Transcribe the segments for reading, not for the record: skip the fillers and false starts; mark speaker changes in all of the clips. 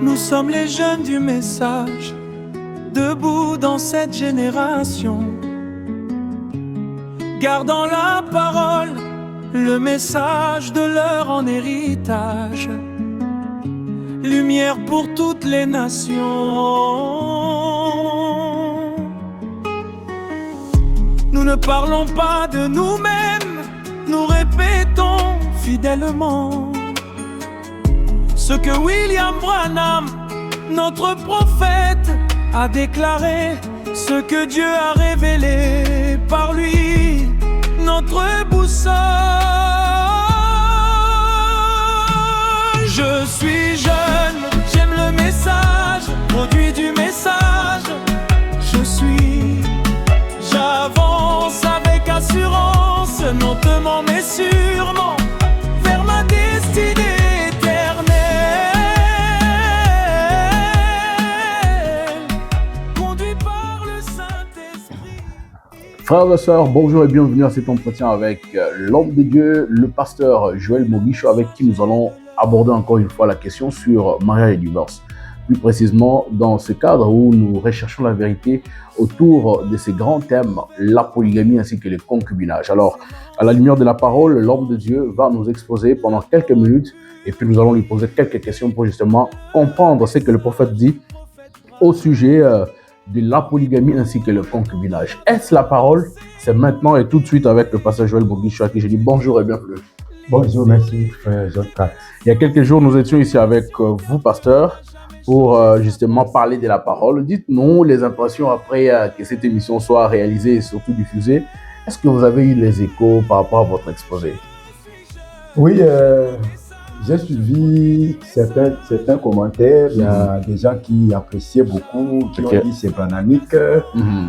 Speaker 1: Nous sommes les jeunes du message, debout dans cette génération, gardant la parole, le message de l'heure en héritage, lumière pour toutes les nations. Nous ne parlons pas de nous-mêmes, nous répétons fidèlement ce que William Branham, notre prophète, a déclaré, ce que Dieu a révélé par lui, notre boussole. Je suis jeune, j'aime le message, produit du message. J'avance avec assurance, lentement mais sûrement, vers ma destinée éternelle, conduit par le Saint-Esprit.
Speaker 2: Frères et sœurs, bonjour et bienvenue à cet entretien avec l'homme de Dieu, le pasteur Joël Moguicho, avec qui nous allons aborder encore une fois la question sur mariage et divorce. Plus précisément, dans ce cadre où nous recherchons la vérité autour de ces grands thèmes, la polygamie ainsi que le concubinage. Alors, à la lumière de la parole, l'homme de Dieu va nous exposer pendant quelques minutes et puis nous allons lui poser quelques questions pour justement comprendre ce que le prophète dit au sujet de la polygamie ainsi que le concubinage. Est-ce la parole? C'est maintenant et tout de suite avec le pasteur Joël Moguicho à qui je dis bonjour et bienvenue.
Speaker 3: Bonjour, merci frère Jean-Claude.
Speaker 2: Il y a quelques jours, nous étions ici avec vous, pasteur, pour justement parler de la parole. Dites-nous les impressions après que cette émission soit réalisée et surtout diffusée. Est-ce que vous avez eu les échos par rapport à votre exposé?
Speaker 3: Oui, j'ai suivi certains commentaires. Il y a des gens qui appréciaient beaucoup, qui ont dit c'est bananique.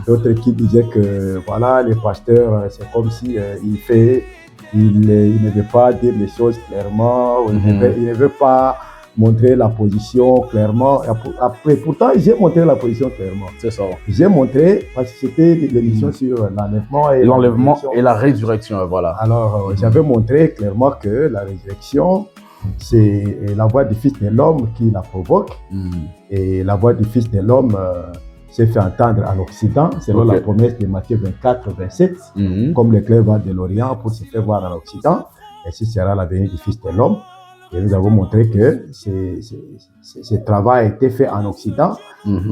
Speaker 3: D'autres qui disaient que voilà, les pasteurs, c'est comme si il ne veut pas dire les choses clairement, il ne veut pas montrer la position clairement. Après, pourtant, j'ai montré la position clairement.
Speaker 2: C'est ça.
Speaker 3: J'ai montré, parce que c'était l'émission sur l'enlèvement
Speaker 2: et la résurrection, voilà.
Speaker 3: Alors, j'avais montré clairement que la résurrection, c'est la voix du Fils de l'homme qui la provoque. Et la voix du Fils de l'homme s'est fait entendre en Occident, selon la promesse de Matthieu 24, 27, comme l'éclair va de l'Orient pour se faire voir en Occident. Et ce sera la venue du Fils de l'homme. Et nous avons montré que ce travail a été fait en Occident.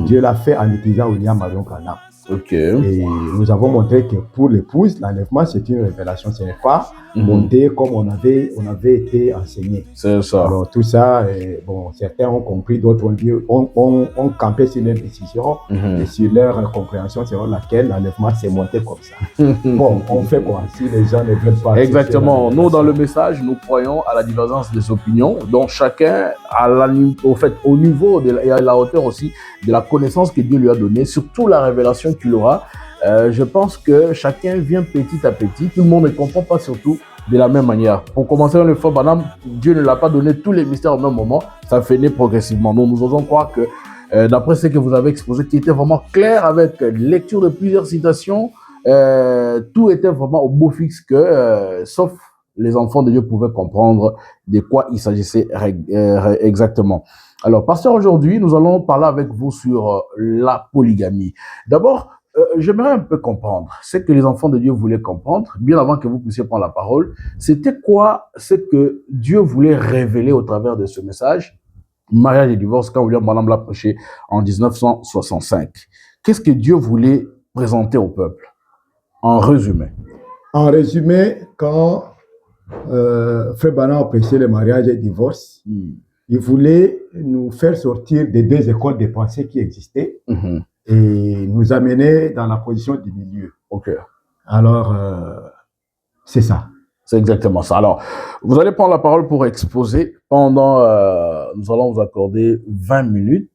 Speaker 3: Dieu l'a fait en utilisant William Marion Branham. Et nous avons montré que pour l'épouse, l'enlèvement, c'est une révélation. Ce n'est pas monté comme on avait été enseigné.
Speaker 2: C'est ça.
Speaker 3: Alors tout ça, bon, certains ont compris, d'autres ont campé sur leur décision et sur leur compréhension selon laquelle l'enlèvement s'est monté comme ça. Bon, on fait quoi si les gens ne veulent pas?
Speaker 2: Exactement. Nous, dans le message, nous croyons à la divergence des opinions. Donc chacun, au niveau et à la hauteur aussi de la connaissance que Dieu lui a donnée, surtout la révélation qu'il aura. Je pense que chacun vient petit à petit. Tout le monde ne comprend pas surtout de la même manière. Pour commencer, le frère Branham, Dieu ne l'a pas donné tous les mystères au même moment. Ça fait né progressivement. Donc, nous osons croire que, d'après ce que vous avez exposé, qui était vraiment clair avec lecture de plusieurs citations, tout était vraiment au beau fixe que, sauf les enfants de Dieu pouvaient comprendre de quoi il s'agissait exactement. Alors, pasteur, aujourd'hui, nous allons parler avec vous sur la polygamie. D'abord, j'aimerais un peu comprendre ce que les enfants de Dieu voulaient comprendre, bien avant que vous puissiez prendre la parole. C'était quoi ce que Dieu voulait révéler au travers de ce message, mariage et divorce, quand William Branham l'a prêché en 1965. Qu'est-ce que Dieu voulait présenter au peuple, en résumé?
Speaker 3: En résumé, quand Frère Branham a prêché le mariage et le divorce, il voulait nous faire sortir des deux écoles de pensée qui existaient et nous amener dans la position du milieu. Alors, c'est ça.
Speaker 2: C'est exactement ça. Alors, vous allez prendre la parole pour exposer pendant, nous allons vous accorder 20 minutes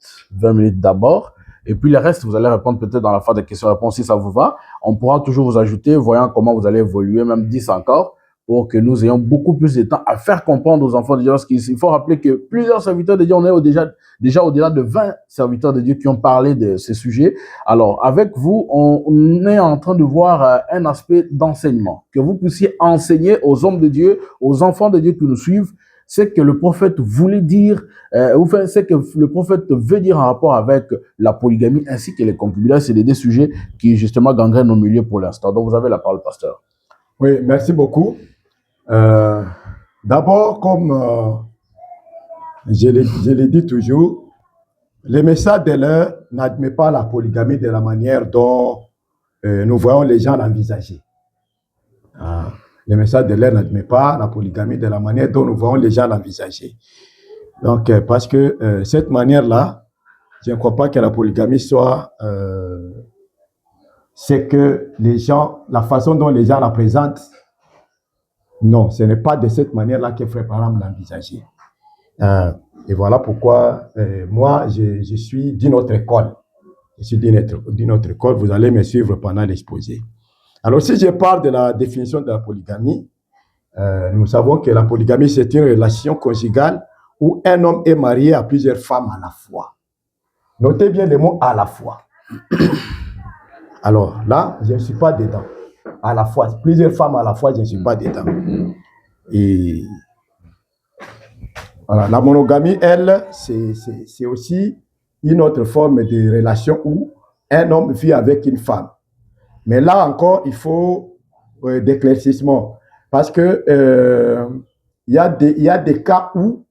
Speaker 2: d'abord, et puis le reste, vous allez répondre peut-être dans la phase de questions-réponses si ça vous va. On pourra toujours vous ajouter, voyant comment vous allez évoluer, même 10 encore, pour que nous ayons beaucoup plus de temps à faire comprendre aux enfants de Dieu. Parce qu'il faut rappeler que plusieurs serviteurs de Dieu, on est déjà au-delà de 20 serviteurs de Dieu qui ont parlé de ces sujets. Alors, avec vous, on est en train de voir un aspect d'enseignement, que vous puissiez enseigner aux hommes de Dieu, aux enfants de Dieu qui nous suivent, ce que le prophète voulait dire, ou enfin, ce que le prophète veut dire en rapport avec la polygamie ainsi que les concubinats. C'est les deux sujets qui, justement, gangrènent nos milieux pour l'instant. Donc, vous avez la parole, pasteur.
Speaker 3: Oui, merci beaucoup. D'abord, comme je l'ai dit toujours, le message de l'heure n'admet pas la polygamie de la manière dont nous voyons les gens l'envisager. Le message de l'heure n'admet pas la polygamie de la manière dont nous voyons les gens l'envisager. Donc, parce que cette manière-là, je ne crois pas que la polygamie soit c'est que les gens, la façon dont les gens la présentent, non, ce n'est pas de cette manière-là que Frère Branham l'a envisagé. Et voilà pourquoi moi, je suis d'une autre école. Je suis d'une autre école. Vous allez me suivre pendant l'exposé. Alors, si je parle de la définition de la polygamie, nous savons que la polygamie, c'est une relation conjugale où un homme est marié à plusieurs femmes à la fois. Notez bien le mot « à la fois ». Alors là, je ne suis pas dedans. À la fois, plusieurs femmes à la fois, je ne suis pas dedans. Et voilà, la monogamie, elle, c'est aussi une autre forme de relation où un homme vit avec une femme. Mais là encore, il faut d'éclaircissement. Parce que il y a des cas où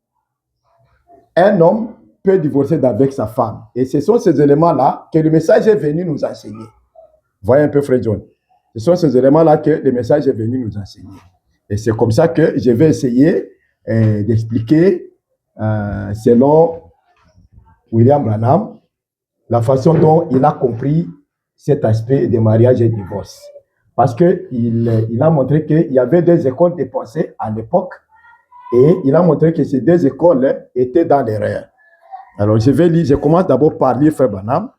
Speaker 3: un homme peut divorcer avec sa femme. Et ce sont ces éléments-là que le message est venu nous enseigner. Voyez un peu, Frère John. Ce sont ces éléments-là que le message est venu nous enseigner. Et c'est comme ça que je vais essayer d'expliquer, selon William Branham, la façon dont il a compris cet aspect de mariage et divorce. Parce qu'il a montré qu'il y avait des écoles de pensée à l'époque et il a montré que ces deux écoles étaient dans l'erreur. Alors, je commence d'abord par lire Frère Branham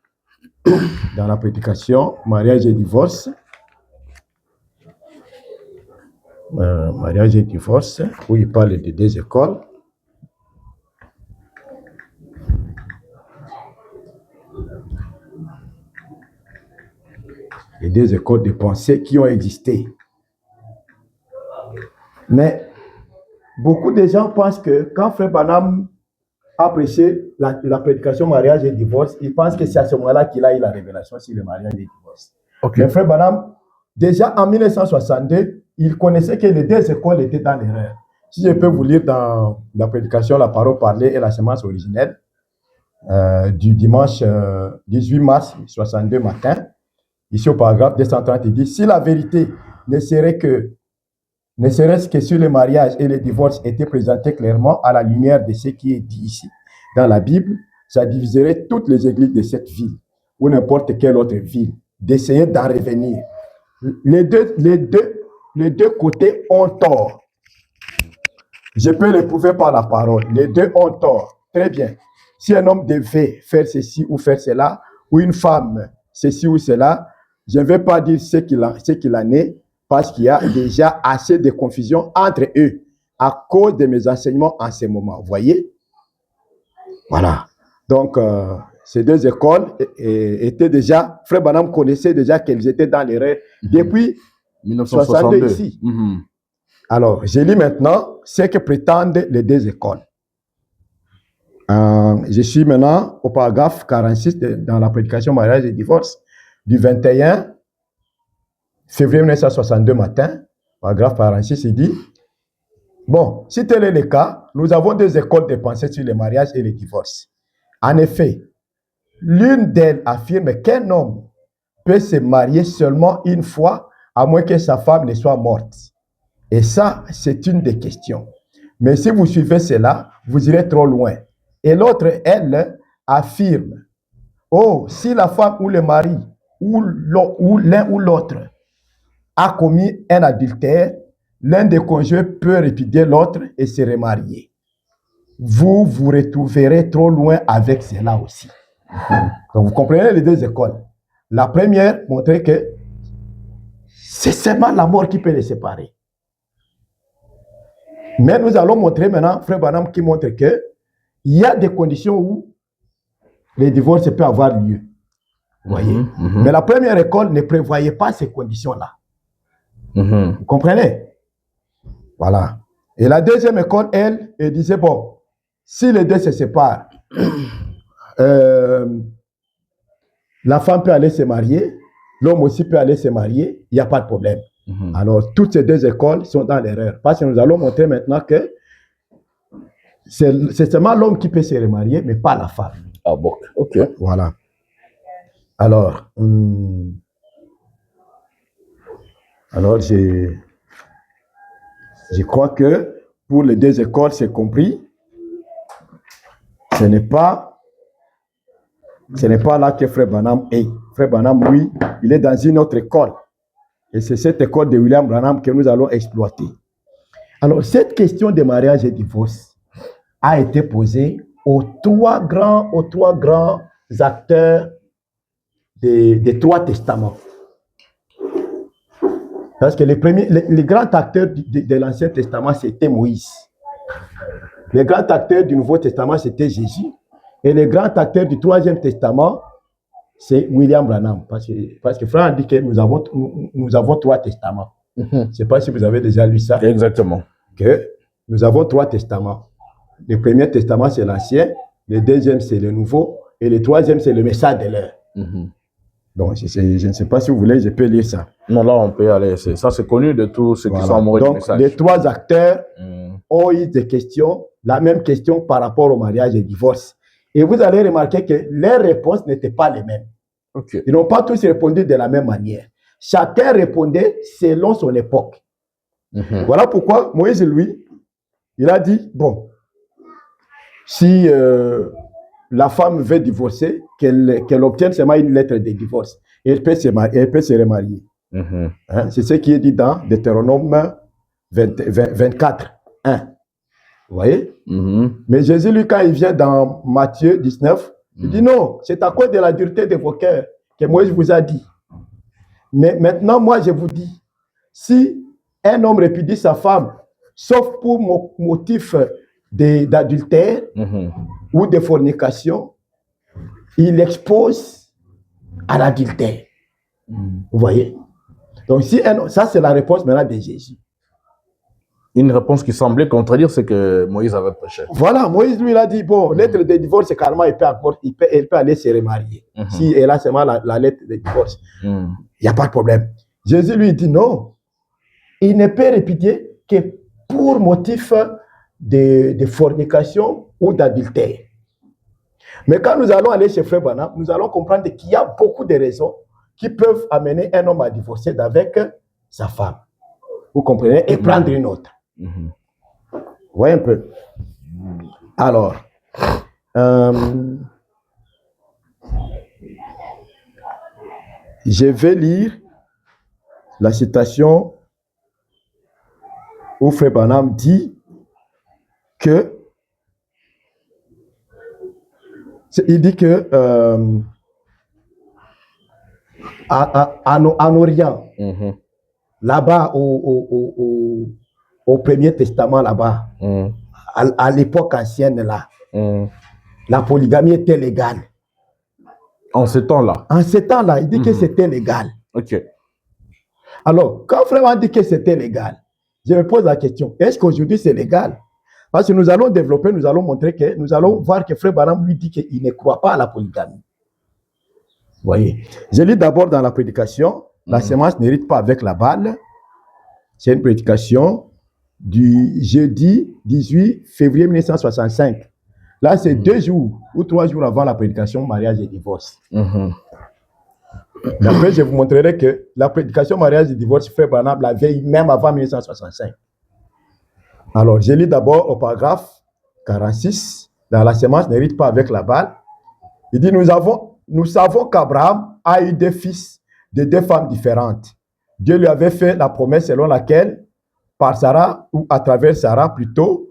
Speaker 3: dans la prédication mariage et divorce. Mariage et divorce, où il parle de deux écoles. Les deux écoles de pensée qui ont existé. Mais beaucoup de gens pensent que quand Frère Branham a prêché la prédication mariage et divorce, ils pensent que c'est à ce moment-là qu'il a eu la révélation sur le mariage et le divorce. Okay. Mais Frère Branham, déjà en 1962, il connaissait que les deux écoles étaient dans l'erreur. Si je peux vous lire dans la prédication La parole parlée et la semence originelle du dimanche 18 mars 62 matin, ici au paragraphe 230, il dit « Si la vérité ne serait-ce que sur le mariage et le divorce était présentée clairement à la lumière de ce qui est dit ici dans la Bible, ça diviserait toutes les églises de cette ville ou n'importe quelle autre ville, d'essayer d'en revenir. Les deux côtés ont tort. Je peux le prouver par la parole. Les deux ont tort. Très bien. Si un homme devait faire ceci ou faire cela, ou une femme ceci ou cela, je ne vais pas dire ce qu'il en est, parce qu'il y a déjà assez de confusion entre eux à cause de mes enseignements en ce moment. Vous voyez? Voilà. Donc, ces deux écoles étaient déjà, Frère Branham connaissait déjà qu'elles étaient dans l'erreur depuis 1962 ici. Alors, je lis maintenant ce que prétendent les deux écoles. Je suis maintenant au paragraphe 46 dans la prédication mariage et divorce du 21 février 1962 matin, paragraphe 46, il dit « Bon, si tel est le cas, nous avons deux écoles de pensée sur le mariage et le divorce. En effet, l'une d'elles affirme qu'un homme peut se marier seulement une fois, à moins que sa femme ne soit morte. Et ça, c'est une des questions. Mais si vous suivez cela, vous irez trop loin. Et l'autre, elle, affirme « Oh, si la femme ou le mari, ou l'un ou l'autre, a commis un adultère, l'un des conjoints peut répudier l'autre et se remarier. Vous vous retrouverez trop loin avec cela aussi. » Donc, vous comprenez les deux écoles. La première montrait que c'est seulement la mort qui peut les séparer. Mais nous allons montrer maintenant, Frère Branham qui montre qu'il y a des conditions où le divorce peut avoir lieu. Vous voyez? Mais la première école ne prévoyait pas ces conditions-là. Vous comprenez? Voilà. Et la deuxième école, elle disait, bon, si les deux se séparent, la femme peut aller se marier, l'homme aussi peut aller se marier, il n'y a pas de problème. Alors, toutes ces deux écoles sont dans l'erreur. Parce que nous allons montrer maintenant que c'est seulement l'homme qui peut se remarier, mais pas la femme.
Speaker 2: Ah bon, ok.
Speaker 3: Voilà. Alors, je crois que pour les deux écoles, c'est compris. Ce n'est pas là que Frère Branham est. Frère Branham, lui, il est dans une autre école. Et c'est cette école de William Branham que nous allons exploiter. Alors, cette question de mariage et divorce a été posée aux trois grands acteurs des trois testaments. Parce que les grands acteurs de l'Ancien Testament, c'était Moïse. Les grands acteurs du Nouveau Testament, c'était Jésus. Et les grands acteurs du Troisième Testament, c'est William Branham. Parce que Frère dit que nous avons trois testaments. Je ne sais pas si vous avez déjà lu ça.
Speaker 2: Exactement.
Speaker 3: Que nous avons trois testaments. Le premier testament, c'est l'Ancien. Le deuxième, c'est le Nouveau. Et le troisième, c'est le message de l'heure. Donc, je ne sais pas si vous voulez, je peux lire ça.
Speaker 2: Non, là, on peut y aller. Ça, c'est connu de tous ceux qui sont amoureux du message.
Speaker 3: Donc, les trois acteurs ont eu des questions, la même question par rapport au mariage et divorce. Et vous allez remarquer que leurs réponses n'étaient pas les mêmes.
Speaker 2: Okay.
Speaker 3: Ils n'ont pas tous répondu de la même manière. Chacun répondait selon son époque. Voilà pourquoi Moïse, lui, il a dit, bon, si la femme veut divorcer, qu'elle obtienne seulement une lettre de divorce. Et elle peut se remarier. Hein? C'est ce qui est dit dans Deutéronome 24, 1. Vous voyez? Mais Jésus, lui, quand il vient dans Matthieu 19, il dit non, c'est à cause de la dureté de vos cœurs que Moïse vous a dit. Mais maintenant, moi, je vous dis, si un homme répudie sa femme, sauf pour motif d'adultère ou de fornication, il l'expose à l'adultère. Vous voyez? Donc, ça, c'est la réponse maintenant de Jésus.
Speaker 2: Une réponse qui semblait contredire ce que Moïse avait prêché.
Speaker 3: Voilà, Moïse, lui, il a dit, bon, lettre de divorce, c'est carrément, elle peut aller se remarier. Si elle a seulement la lettre de divorce, il n'y a pas de problème. Jésus, lui, dit non. Il ne peut répudier que pour motif de fornication ou d'adultère. Mais quand nous allons aller chez Frère Branham, nous allons comprendre qu'il y a beaucoup de raisons qui peuvent amener un homme à divorcer avec sa femme. Vous comprenez? Et prendre une autre. Vous voyez un peu? Alors, je vais lire la citation où Frère Branham dit que en Orient, là-bas au Premier Testament, là-bas, à l'époque ancienne, là, la polygamie était légale.
Speaker 2: En ce temps-là?
Speaker 3: En ce temps-là, il dit que c'était légal.
Speaker 2: Ok.
Speaker 3: Alors, quand Frère dit que c'était légal, je me pose la question, est-ce qu'aujourd'hui c'est légal? Parce que nous allons développer, nous allons montrer que, nous allons voir que Frère Branham lui dit qu'il ne croit pas à la polygamie. Vous voyez? Je lis d'abord dans la prédication, la semence n'hérite pas avec la balle. C'est une prédication du jeudi 18 février 1965. Là, c'est 2 jours ou 3 jours avant la prédication mariage et divorce. Mais après, je vous montrerai que la prédication mariage et divorce, Frère Branham la veille même avant 1965. Alors, je lis d'abord au paragraphe 46, dans la semence n'hérite pas avec la balle. Il dit, nous savons qu'Abraham a eu 2 fils de 2 femmes différentes. Dieu lui avait fait la promesse selon laquelle, par Sarah, ou à travers Sarah plutôt,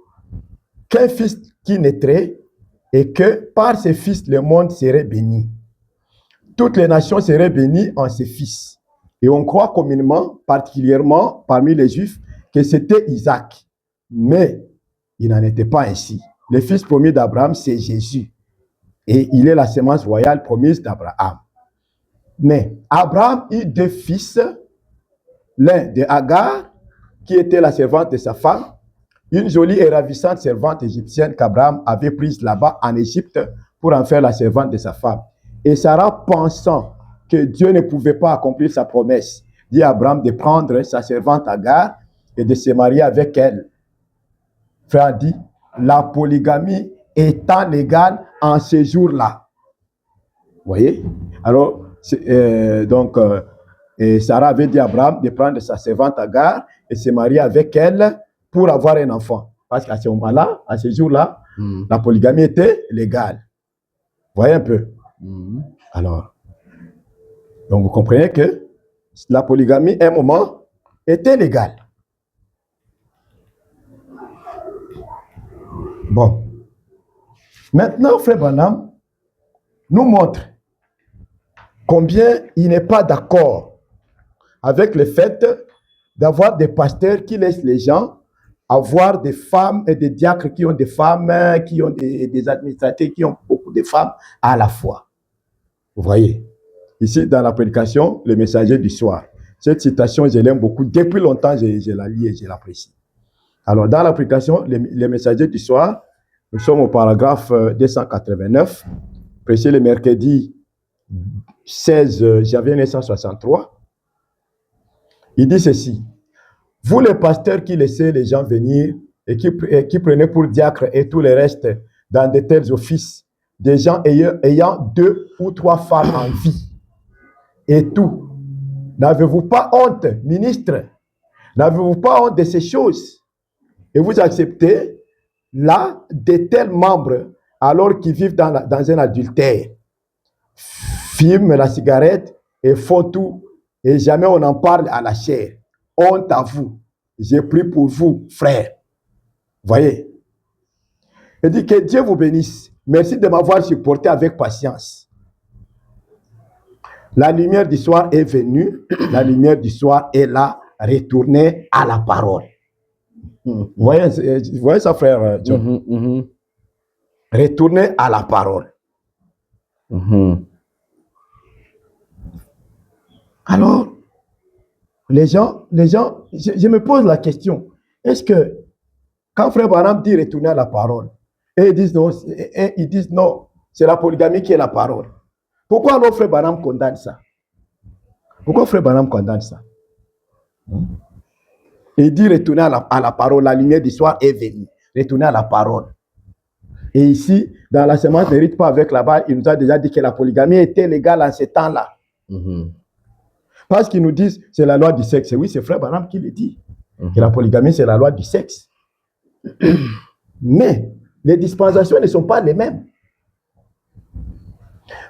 Speaker 3: qu'un fils qui naîtrait et que par ses fils, le monde serait béni. Toutes les nations seraient bénies en ses fils. Et on croit communément, particulièrement parmi les Juifs, que c'était Isaac. Mais il n'en était pas ainsi. Le fils promis d'Abraham, c'est Jésus. Et il est la semence royale promise d'Abraham. Mais Abraham eut 2 fils, l'un de Agar, qui était la servante de sa femme, une jolie et ravissante servante égyptienne qu'Abraham avait prise là-bas en Égypte pour en faire la servante de sa femme. Et Sarah, pensant que Dieu ne pouvait pas accomplir sa promesse, dit à Abraham de prendre sa servante Agar et de se marier avec elle. Frère dit, la polygamie étant légale en ce jour-là. Vous voyez? Alors, Sarah avait dit à Abraham de prendre sa servante Agar et se marier avec elle pour avoir un enfant. Parce qu'à ce moment-là, à ce jour-là, la polygamie était légale. Vous voyez un peu? Alors, donc vous comprenez que la polygamie, à un moment, était légale. Bon. Maintenant, Frère Branham nous montre combien il n'est pas d'accord avec le fait d'avoir des pasteurs qui laissent les gens avoir des femmes et des diacres qui ont des femmes, qui ont des administrateurs qui ont beaucoup de femmes à la fois. Vous voyez, ici dans la prédication, le messager du soir. Cette citation, je l'aime beaucoup. Depuis longtemps, je la lis et je l'apprécie. Alors, dans la prédication, le messager du soir, nous sommes au paragraphe 289, prêché le mercredi 16 janvier 1963. Il dit ceci. Vous les pasteurs qui laissez les gens venir et qui prenez pour diacre et tout le reste dans de tels offices, des gens ayant 2 ou 3 femmes en vie et tout, n'avez-vous pas honte, ministre? N'avez-vous pas honte de ces choses? Et vous acceptez là de tels membres alors qu'ils vivent dans un adultère, fument la cigarette et font tout, et jamais on en parle à la chair. Honte à vous. J'ai pris pour vous, frères. Voyez. Il dit que Dieu vous bénisse. Merci de m'avoir supporté avec patience. La lumière du soir est venue. La lumière du soir est là. Retournez à la parole. Vous voyez ça, frère John? Retournez à la parole. Alors, les gens, je me pose la question, est-ce que quand Frère Branham dit retourner à la parole, et ils disent non, c'est la polygamie qui est la parole. Pourquoi alors Frère Branham condamne ça? Pourquoi Frère Branham condamne ça? Il dit retourner à la parole, la lumière du soir est venue, retourner à la parole. Et ici, dans la semence n'hérite pas avec là-bas, il nous a déjà dit que la polygamie était légale en ce temps-là. Parce qu'ils nous disent c'est la loi du sexe. Oui, c'est Frère Branham qui le dit. Que la polygamie, c'est la loi du sexe. Mais les dispensations ne sont pas les mêmes.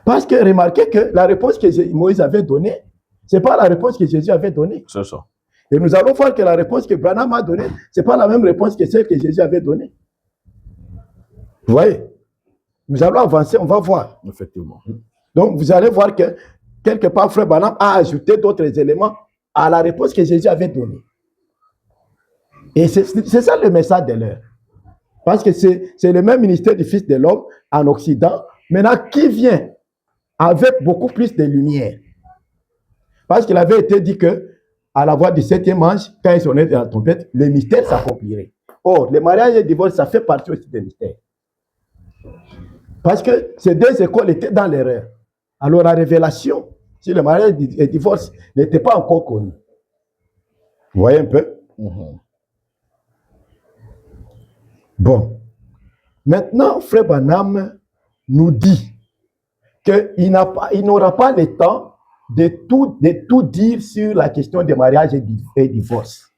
Speaker 3: Parce que remarquez que la réponse que Moïse avait donnée, ce n'est pas la réponse que Jésus avait donnée.
Speaker 2: C'est ça.
Speaker 3: Et nous allons voir que la réponse que Branham a donnée, ce n'est pas la même réponse que celle que Jésus avait donnée. Vous voyez? Nous allons avancer, on va voir.
Speaker 2: Effectivement.
Speaker 3: Donc, vous allez voir que quelque part, Frère Branham a ajouté d'autres éléments à la réponse que Jésus avait donnée. Et c'est ça le message de l'heure. Parce que c'est le même ministère du Fils de l'homme en Occident, maintenant qui vient avec beaucoup plus de lumière. Parce qu'il avait été dit que à la voix du 7e ange, quand il sonnait de la trompette, le mystère s'accomplirait. Or, le mariage et le divorce, ça fait partie aussi des mystères. Parce que ces 2 écoles étaient dans l'erreur. Alors, la révélation, si le mariage et le divorce n'étaient pas encore connus. Vous voyez un peu? Bon. Maintenant, Frère Branham nous dit qu'il n'aura pas le temps de tout dire sur la question des mariages et divorce.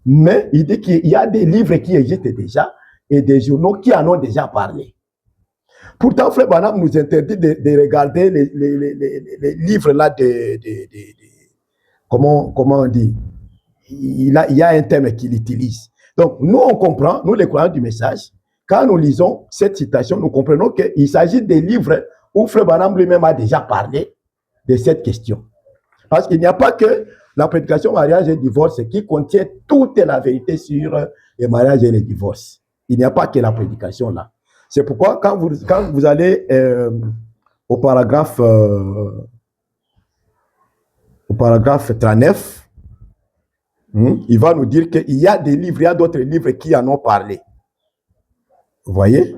Speaker 3: Mais il dit qu'il y a des livres qui existent déjà et des journaux qui en ont déjà parlé. Pourtant, Frère Branham nous interdit de regarder les livres là comment on dit? Il y a un terme qu'il utilise. Donc, nous, on comprend, nous les croyants du message, quand nous lisons cette citation, nous comprenons qu'il s'agit des livres où Frère Branham lui-même a déjà parlé de cette question. Parce qu'il n'y a pas que la prédication mariage et divorce qui contient toute la vérité sur les mariages et les divorces. Il n'y a pas que la prédication là. C'est pourquoi quand vous allez au paragraphe 39, Il va nous dire qu'il y a des livres, il y a d'autres livres qui en ont parlé. Vous voyez?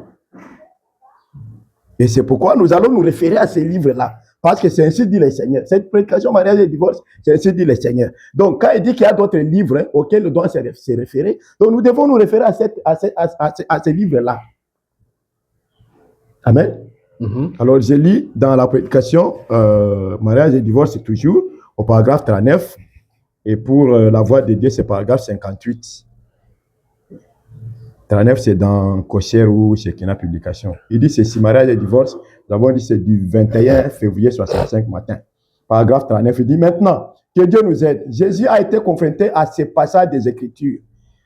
Speaker 3: Et c'est pourquoi nous allons nous référer à ces livres-là. Parce que c'est ainsi dit le Seigneur. Cette prédication mariage et divorce, c'est ainsi dit le Seigneur. Donc, quand il dit qu'il y a d'autres livres auxquels nous devons se référer, donc nous devons nous référer à ces livres-là. Amen. Alors, je lis dans la prédication mariage et divorce, c'est toujours au paragraphe 39. Et pour la voix de Dieu, c'est paragraphe 58. 39, c'est dans Kosher ou Shekinah Publication. Il dit ceci, mariage et divorce. Nous avons dit c'est du 21 février 65 matin. Paragraphe 39, il dit maintenant que Dieu nous aide. Jésus a été confronté à ces passages des Écritures,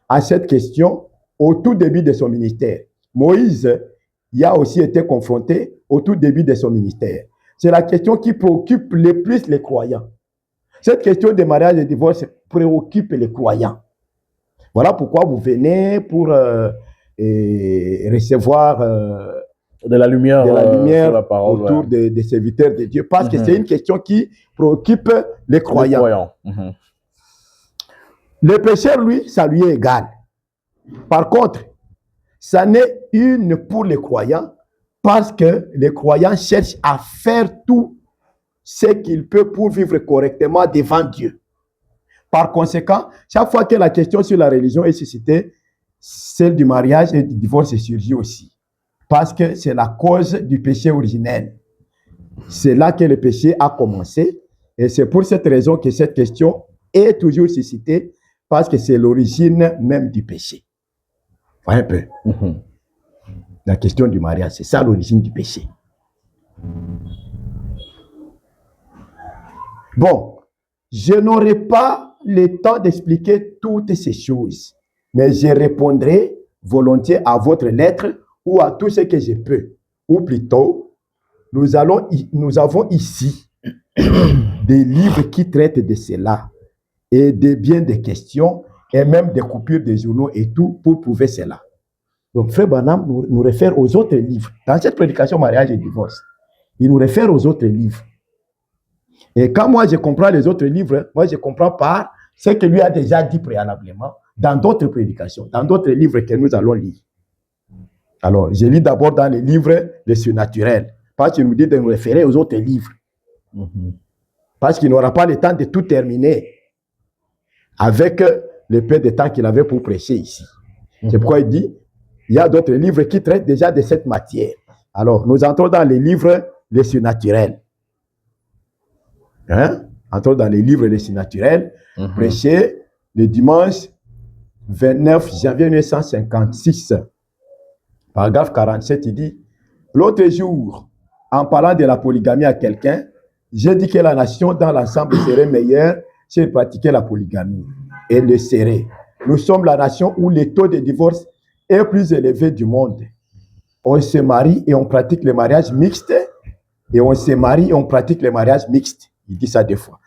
Speaker 3: à cette question au tout début de son ministère. Moïse y a aussi été confronté au tout début de son ministère. C'est la question qui préoccupe le plus les croyants. Cette question de mariage et divorce préoccupe les croyants. Voilà pourquoi vous venez pour recevoir
Speaker 2: de la lumière
Speaker 3: sur la parole, autour des serviteurs de Dieu. Parce que c'est une question qui préoccupe les croyants. Le pécheur, lui, ça lui est égal. Par contre, ça n'est une pour les croyants parce que les croyants cherchent à faire tout ce qu'ils peuvent pour vivre correctement devant Dieu. Par conséquent, chaque fois que la question sur la religion est suscitée, celle du mariage et du divorce surgit aussi. Parce que c'est la cause du péché originel. C'est là que le péché a commencé. Et c'est pour cette raison que cette question est toujours suscitée, parce que c'est l'origine même du péché. Voyez un peu. La question du mariage, c'est ça l'origine du péché. Bon, je n'aurai pas le temps d'expliquer toutes ces choses, mais je répondrai volontiers à votre lettre ou à tout ce que je peux. Ou plutôt, nous avons ici des livres qui traitent de cela et de bien des questions et même des coupures de journaux et tout pour prouver cela. Donc, Frère Branham nous réfère aux autres livres. Dans cette prédication mariage et divorce, il nous réfère aux autres livres. Et quand moi je comprends les autres livres, moi je comprends par ce que lui a déjà dit préalablement dans d'autres prédications, dans d'autres livres que nous allons lire. Alors, je lis d'abord dans les livres les surnaturels, parce qu'il nous dit de nous référer aux autres livres. Parce qu'il n'aura pas le temps de tout terminer avec le peu de temps qu'il avait pour prêcher ici. C'est pourquoi il dit, il y a d'autres livres qui traitent déjà de cette matière. Alors, nous entrons dans les livres les surnaturels. Entrons dans les livres les surnaturels, prêchés le dimanche 29 janvier 1956. Paragraphe 47, il dit, l'autre jour, en parlant de la polygamie à quelqu'un, j'ai dit que la nation dans l'ensemble serait meilleure si elle pratiquait la polygamie. Elle le serait. Nous sommes la nation où le taux de divorce est plus élevé du monde. On se marie et on pratique le mariage mixte, et on se marie et on pratique le mariage mixte. Il dit ça deux fois.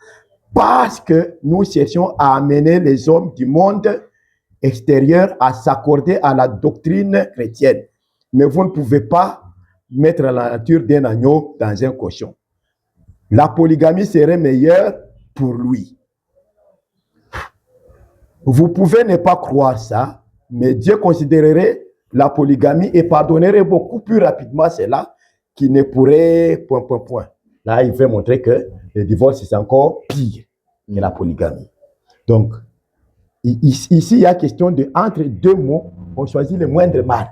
Speaker 3: Parce que nous cherchons à amener les hommes du monde extérieur à s'accorder à la doctrine chrétienne. Mais vous ne pouvez pas mettre la nature d'un agneau dans un cochon. La polygamie serait meilleure pour lui. Vous pouvez ne pas croire ça, mais Dieu considérerait la polygamie et pardonnerait beaucoup plus rapidement cela qu'il ne pourrait... Là, il veut montrer que le divorce, c'est encore pire que la polygamie. Donc, ici, il y a question de, entre deux mots, on choisit le moindre mal.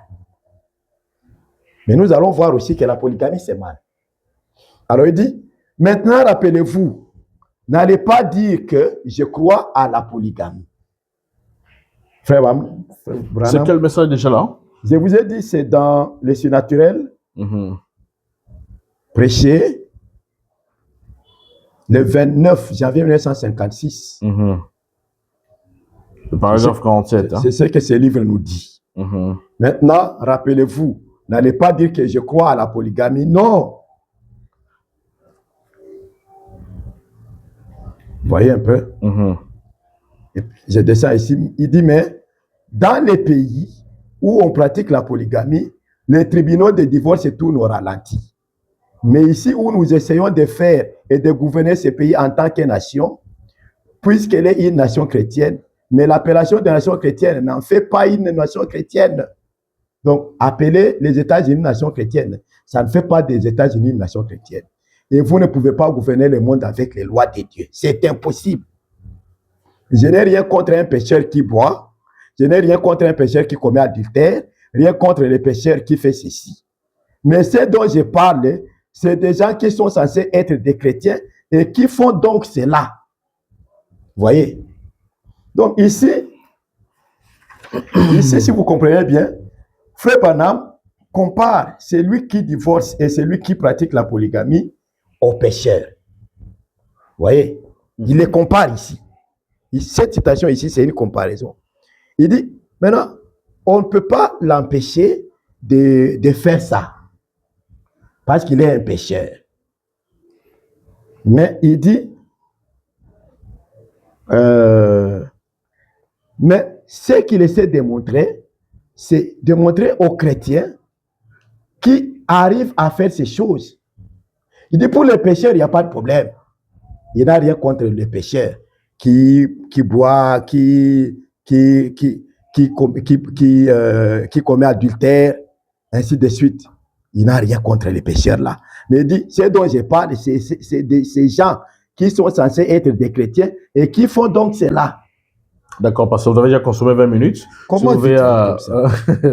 Speaker 3: Mais nous allons voir aussi que la polygamie, c'est mal. Alors, il dit, maintenant, rappelez-vous, n'allez pas dire que je crois à la polygamie. Frère Branham,
Speaker 2: c'est quel message déjà là?
Speaker 3: Je vous ai dit, c'est dans les surnaturels, prêché le 29 janvier 1956.
Speaker 2: Le paragraphe 47.
Speaker 3: C'est ce que ce livre nous dit. Maintenant, rappelez-vous, n'allez pas dire que je crois à la polygamie. Non. Voyez un peu. Je descends ici. Il dit, mais dans les pays où on pratique la polygamie, les tribunaux de divorce tournent au ralenti. Mais ici où nous essayons de faire et de gouverner ce pays en tant que nation, puisqu'elle est une nation chrétienne, Mais l'appellation de nation chrétienne n'en fait pas une nation chrétienne. Donc, appeler les États-Unis nation chrétienne, ça ne fait pas des États-Unis une nation chrétienne. Et vous ne pouvez pas gouverner le monde avec les lois de Dieu. C'est impossible. Je n'ai rien contre un pécheur qui boit. Je n'ai rien contre un pécheur qui commet adultère. Rien contre les pécheurs qui fait ceci. Mais ce dont je parle, c'est des gens qui sont censés être des chrétiens et qui font donc cela. Vous voyez? Donc ici, si vous comprenez bien, Frère Branham compare celui qui divorce et celui qui pratique la polygamie aux pécheurs. Vous voyez? Il les compare ici. Cette citation ici, c'est une comparaison. Il dit, maintenant, on ne peut pas l'empêcher de faire ça. Parce qu'il est un pécheur. Mais il dit, mais ce qu'il essaie de montrer, c'est de montrer aux chrétiens qui arrivent à faire ces choses. Il dit, pour les pécheurs, il n'y a pas de problème. Il n'a rien contre les pécheurs qui boit, qui commet adultère, ainsi de suite. Il n'a rien contre les pécheurs là. Mais il dit, ce dont je parle, c'est ces gens qui sont censés être des chrétiens et qui font donc cela.
Speaker 2: D'accord, parce que vous avez déjà consommé 20 minutes.
Speaker 3: Comment
Speaker 2: vous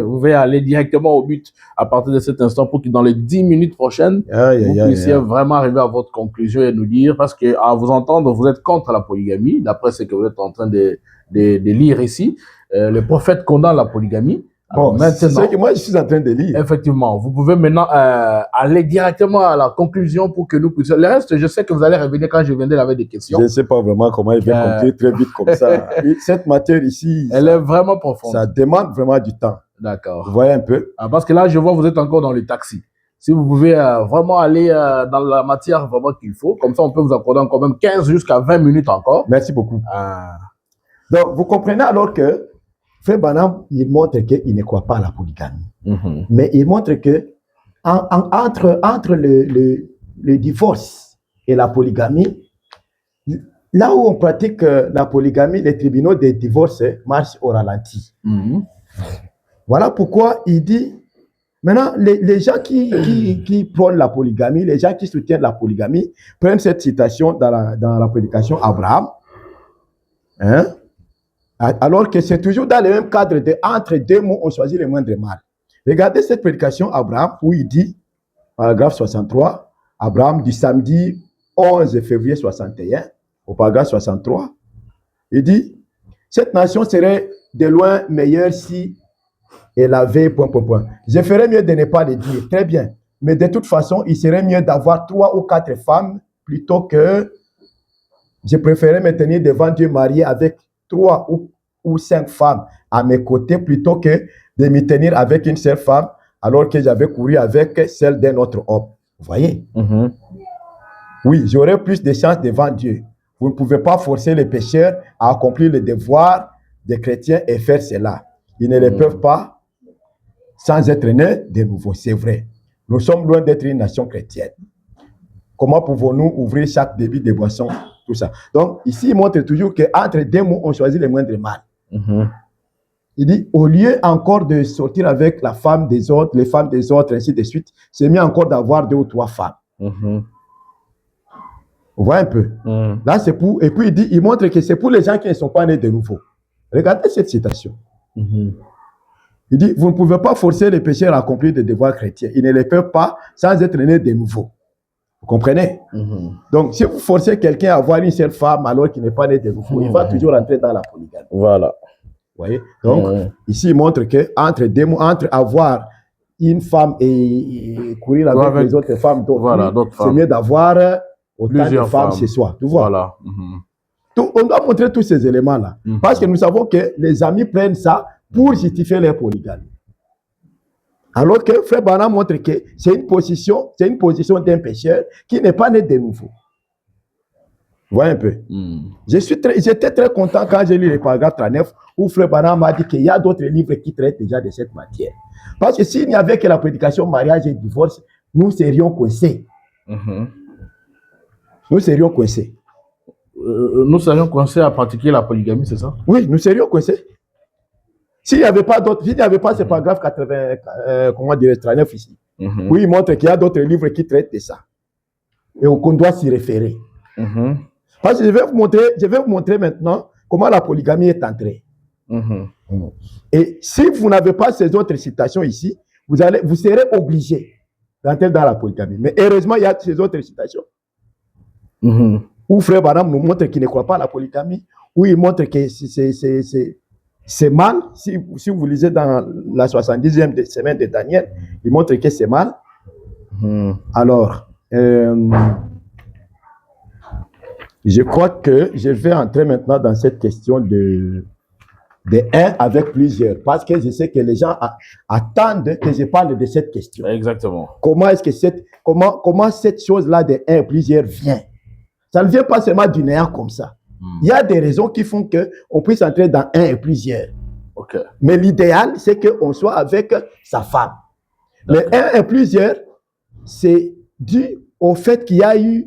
Speaker 2: pouvez aller directement au but à partir de cet instant pour que dans les 10 minutes prochaines, vous puissiez vraiment arriver à votre conclusion et nous dire, parce qu'à vous entendre, vous êtes contre la polygamie, d'après ce que vous êtes en train de lire ici. Le prophète condamne la polygamie.
Speaker 3: Bon, c'est ce que moi je suis en train de lire.
Speaker 2: Effectivement, vous pouvez maintenant aller directement à la conclusion pour que nous puissions. Le reste, je sais que vous allez revenir quand je viendrai avec des questions.
Speaker 3: Je ne sais pas vraiment comment il va compter très vite comme ça. Cette matière ici,
Speaker 2: elle est vraiment profonde.
Speaker 3: Ça demande vraiment du temps.
Speaker 2: D'accord.
Speaker 3: Vous voyez un peu.
Speaker 2: Parce que là, je vois que vous êtes encore dans le taxi. Si vous pouvez vraiment aller dans la matière vraiment qu'il faut, comme ça on peut vous accorder encore même 15 jusqu'à 20 minutes encore.
Speaker 3: Merci beaucoup. Donc, vous comprenez alors que Frère Branham, il montre qu'il ne croit pas à la polygamie. Mais il montre que entre le divorce et la polygamie, là où on pratique la polygamie, les tribunaux des divorces marchent au ralenti. Voilà pourquoi il dit, maintenant, les gens qui prônent la polygamie, les gens qui soutiennent la polygamie, prennent cette citation dans la prédication Abraham, hein? Alors que c'est toujours dans le même cadre de entre deux mots, on choisit le moindre mal. Regardez cette prédication Abraham où il dit, paragraphe 63, Abraham du samedi 11 février 61, au paragraphe 63, il dit, cette nation serait de loin meilleure si elle avait ... Je ferais mieux de ne pas le dire, très bien. Mais de toute façon, il serait mieux d'avoir 3 ou 4 femmes plutôt que je préférais me tenir devant Dieu marié avec 3 ou 5 femmes à mes côtés plutôt que de me tenir avec une seule femme alors que j'avais couru avec celle d'un autre homme. Vous voyez? Oui, j'aurais plus de chances devant Dieu. Vous ne pouvez pas forcer les pécheurs à accomplir le devoir des chrétiens et faire cela. Ils ne le peuvent pas sans être nés de nouveau. C'est vrai. Nous sommes loin d'être une nation chrétienne. Comment pouvons-nous ouvrir chaque débit de boisson? Tout ça. Donc, ici, il montre toujours qu'entre deux mots, on choisit le moindre mal. Il dit, au lieu encore de sortir avec la femme des autres, les femmes des autres, ainsi de suite, c'est mieux encore d'avoir 2 ou 3 femmes. Vous voyez un peu? Là, c'est pour... Et puis, il montre que c'est pour les gens qui ne sont pas nés de nouveau. Regardez cette citation. Il dit, vous ne pouvez pas forcer les pécheurs à accomplir des devoirs chrétiens. Ils ne les peuvent pas sans être nés de nouveau. Vous comprenez? Donc, si vous forcez quelqu'un à avoir une seule femme alors qu'il n'est pas né de nouveau, il va toujours entrer dans la polygamie.
Speaker 2: Voilà.
Speaker 3: Vous voyez? Donc, ici, il montre qu'entre avoir une femme et courir avec les autres femmes, c'est mieux d'avoir autant de femmes chez soi. Tu vois? Voilà. On doit montrer tous ces éléments-là. Parce que nous savons que les amis prennent ça pour justifier leur polygamie. Alors que Frère Branham montre que c'est une position d'un pécheur qui n'est pas né de nouveau. Vous voyez un peu? J'étais très content quand j'ai lu le paragraphe 39 où Frère Branham m'a dit qu'il y a d'autres livres qui traitent déjà de cette matière. Parce que s'il n'y avait que la prédication mariage et divorce, nous serions coincés. Nous serions coincés.
Speaker 2: nous serions coincés à pratiquer la polygamie, c'est ça?
Speaker 3: Oui, nous serions coincés. S'il n'y avait pas d'autres, s'il n'y avait pas ce paragraphe 80, comment dire, 39 ici, oui, il montre qu'il y a d'autres livres qui traitent de ça. Et qu'on doit s'y référer. Parce que je vais vous montrer maintenant comment la polygamie est entrée. Et si vous n'avez pas ces autres citations ici, vous serez obligé d'entrer dans la polygamie. Mais heureusement, il y a ces autres citations. Où Frère Branham nous montre qu'il ne croit pas à la polygamie, où il montre que c'est mal. Si vous lisez dans la 70e semaine de Daniel, il montre que c'est mal. Alors, je crois que je vais entrer maintenant dans cette question de un avec plusieurs, parce que je sais que les gens attendent que je parle de cette question.
Speaker 2: Exactement.
Speaker 3: Comment est-ce que comment cette chose-là de un et plusieurs vient? Ça ne vient pas seulement du néant comme ça. Il y a des raisons qui font qu'on puisse entrer dans un et plusieurs. Mais l'idéal, c'est qu'on soit avec sa femme. Mais un et plusieurs, c'est dû au fait qu'il y a eu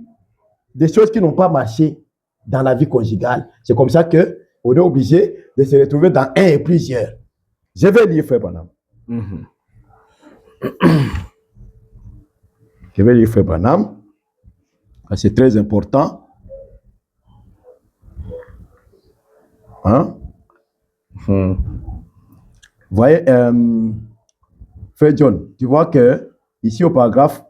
Speaker 3: des choses qui n'ont pas marché dans la vie conjugale. C'est comme ça qu'on est obligé de se retrouver dans un et plusieurs. Je vais lire Frère Branham. Je vais lire Frère Branham. C'est très important. Hein? Vous voyez, Frère John, tu vois que ici au paragraphe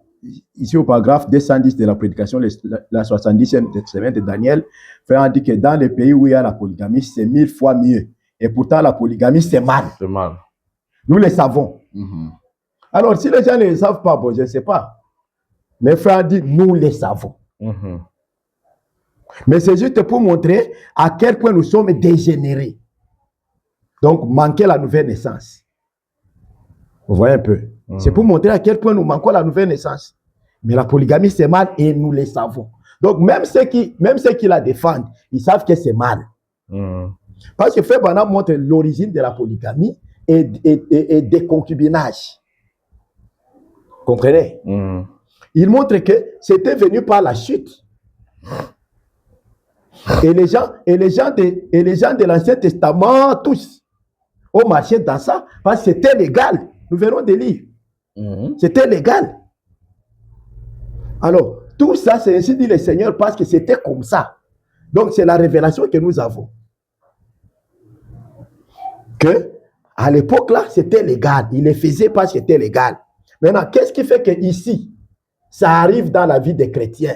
Speaker 3: 210 de la prédication, la 70e semaine de Daniel, Frère a dit que dans les pays où il y a la polygamie, c'est 1000 fois mieux. Et pourtant, la polygamie, c'est mal.
Speaker 2: C'est mal.
Speaker 3: Nous le savons. Alors, si les gens ne le savent pas, bon, je ne sais pas. Mais Frère a dit, nous le savons. Mais c'est juste pour montrer à quel point nous sommes dégénérés. Donc, manquer la nouvelle naissance. Vous voyez un peu. C'est pour montrer à quel point nous manquons la nouvelle naissance. Mais la polygamie, c'est mal et nous le savons. Donc, même ceux qui la défendent, ils savent que c'est mal. Parce que Frère Branham montre l'origine de la polygamie et des concubinages. Comprenez? Il montre que c'était venu par la chute. Et les gens de l'Ancien Testament, tous, ont marché dans ça parce que c'était légal. Nous verrons des livres. C'était légal. Alors, tout ça, c'est ainsi dit le Seigneur parce que c'était comme ça. Donc, c'est la révélation que nous avons. Que, à l'époque là, c'était légal. Il le faisait parce que c'était légal. Maintenant, qu'est-ce qui fait que ici, ça arrive dans la vie des chrétiens?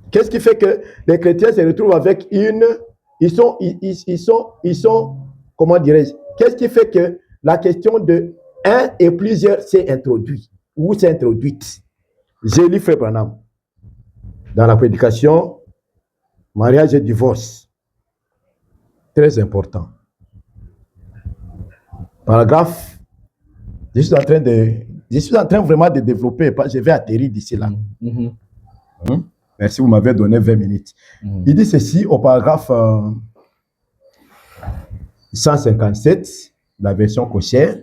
Speaker 3: Qu'est-ce qui fait que les chrétiens se retrouvent avec ils sont, comment dirais-je? Qu'est-ce qui fait que la question de un et plusieurs s'est introduite ou s'est introduite? J'ai lu Frère Branham dans la prédication mariage et divorce. Très important. Paragraphe. Je suis en train vraiment de développer. Je vais atterrir d'ici là. Merci, vous m'avez donné 20 minutes. Il dit ceci au paragraphe 157, la version cochère.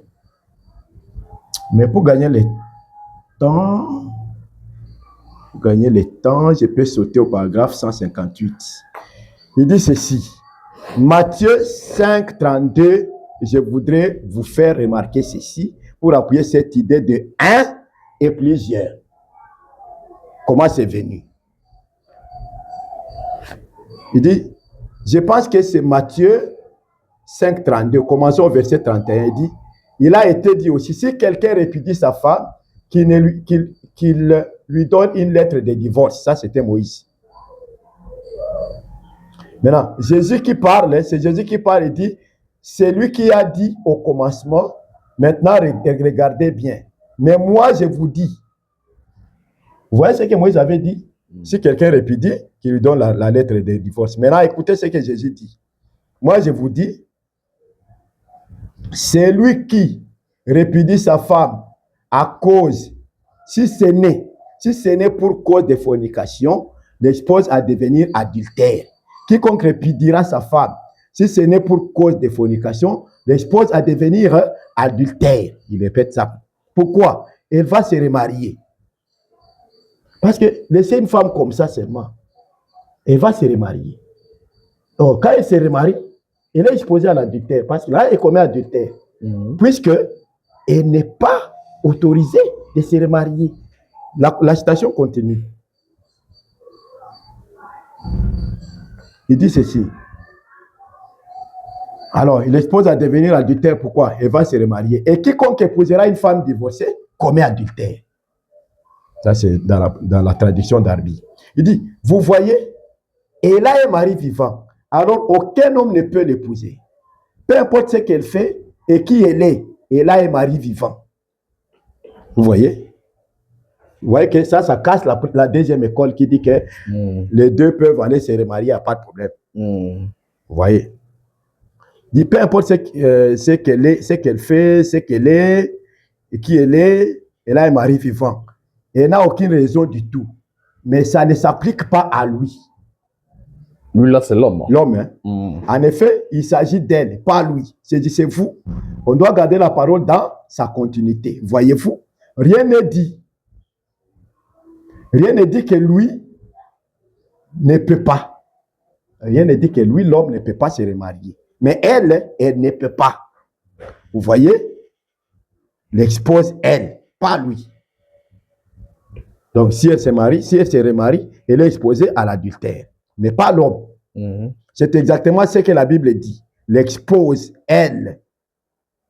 Speaker 3: Mais pour gagner le temps, je peux sauter au paragraphe 158. Il dit ceci. Matthieu 5, 32, je voudrais vous faire remarquer ceci pour appuyer cette idée de un et plusieurs. Comment c'est venu? Il dit, je pense que c'est Matthieu 5, 32. Commençons au verset 31. Il dit, il a été dit aussi, si quelqu'un répudie sa femme, qu'il lui donne une lettre de divorce. Ça, c'était Moïse. Maintenant, Jésus qui parle, c'est Jésus qui parle, il dit, c'est lui qui a dit au commencement, maintenant regardez bien. Mais moi, je vous dis, vous voyez ce que Moïse avait dit? Si quelqu'un répudie, qu'il lui donne la lettre de divorce. Maintenant, écoutez ce que Jésus dit. Moi, je vous dis, c'est lui qui répudie sa femme à cause, si ce n'est pour cause de fornication, l'expose à devenir adultère. Quiconque répudiera sa femme, si ce n'est pour cause de fornication, l'expose à devenir adultère. Il répète ça. Pourquoi? Elle va se remarier. Parce que laisser une femme comme ça seulement, elle va se remarier. Donc, quand elle se remarie, elle est exposée à l'adultère, parce que là, elle commet adultère, puisque elle n'est pas autorisée de se remarier. La citation continue. Il dit ceci. Alors, il expose à devenir adultère. Pourquoi? Elle va se remarier. Et quiconque épousera une femme divorcée commet adultère. Ça, c'est dans la traduction d'Arbi. Il dit, vous voyez, elle a un mari vivant. Alors, aucun homme ne peut l'épouser. Peu importe ce qu'elle fait et qui elle est, elle a un mari vivant. Vous voyez? Vous voyez que ça casse la deuxième école qui dit que les deux peuvent aller se remarier, il n'y a pas de problème. Vous voyez? Il dit, peu importe ce qu'elle fait, ce qu'elle est, et qui elle est, elle a un mari vivant. Elle n'a aucune raison du tout. Mais ça ne s'applique pas à lui.
Speaker 2: Lui, là, c'est l'homme.
Speaker 3: L'homme, hein? En effet, il s'agit d'elle, pas lui. C'est vous. On doit garder la parole dans sa continuité. Voyez-vous? Rien n'est dit. Rien n'est dit que lui ne peut pas. Rien n'est dit que lui, l'homme, ne peut pas se remarier. Mais elle ne peut pas. Vous voyez? L'expose elle, pas lui. Donc, si elle se remarie, elle est exposée à l'adultère, mais pas l'homme. C'est exactement ce que la Bible dit. L'expose elle.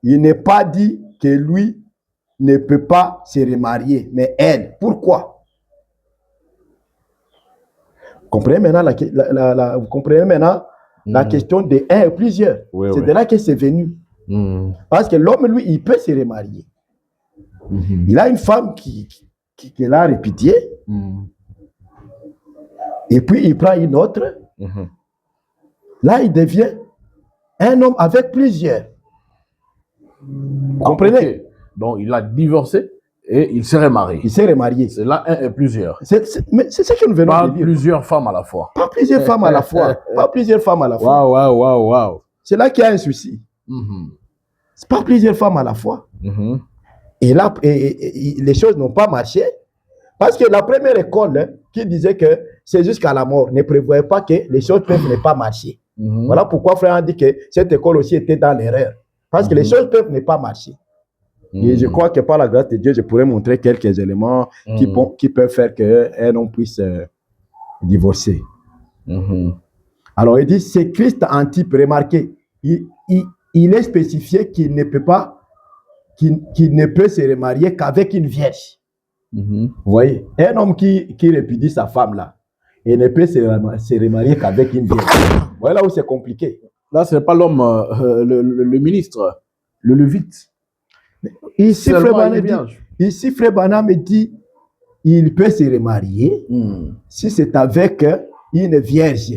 Speaker 3: Il n'est pas dit que lui ne peut pas se remarier, mais elle. Pourquoi? Vous comprenez maintenant vous comprenez maintenant la question de un et plusieurs. Oui, c'est de là que c'est venu. Parce que l'homme, lui, il peut se remarier. Il a une femme qui l'a répudiée. Et puis, il prend une autre. Là, il devient un homme avec plusieurs. Vous comprenez?
Speaker 2: Okay. Donc, il a divorcé et il s'est remarié.
Speaker 3: Il s'est remarié.
Speaker 2: C'est là un et plusieurs.
Speaker 3: Mais c'est ce que nous venons de dire.
Speaker 2: Pas plusieurs femmes à la fois.
Speaker 3: Pas plusieurs femmes à la fois. Pas plusieurs femmes à la fois.
Speaker 2: Waouh.
Speaker 3: C'est là qu'il y a un souci. C'est pas plusieurs femmes à la fois. Et là, les choses n'ont pas marché. Parce que la première école qui disait que c'est jusqu'à la mort ne prévoyait pas que les choses peuvent ne pas marcher. Voilà pourquoi frère a dit que cette école aussi était dans l'erreur. Parce que les choses peuvent ne pas marcher. Et je crois que par la grâce de Dieu, je pourrais montrer quelques éléments qui peuvent faire qu'un homme puisse divorcer. Alors il dit, c'est Christ en type, remarquez, il est spécifié qu'il ne peut pas, qu'il ne peut se remarier qu'avec une vierge. Vous voyez, un homme qui répudie sa femme là, il ne peut se remarier qu'avec une vierge. Voilà où c'est compliqué.
Speaker 2: Là, ce n'est pas l'homme, le ministre, le levite.
Speaker 3: Ici, Frère Branham dit, il peut se remarier si c'est avec une vierge,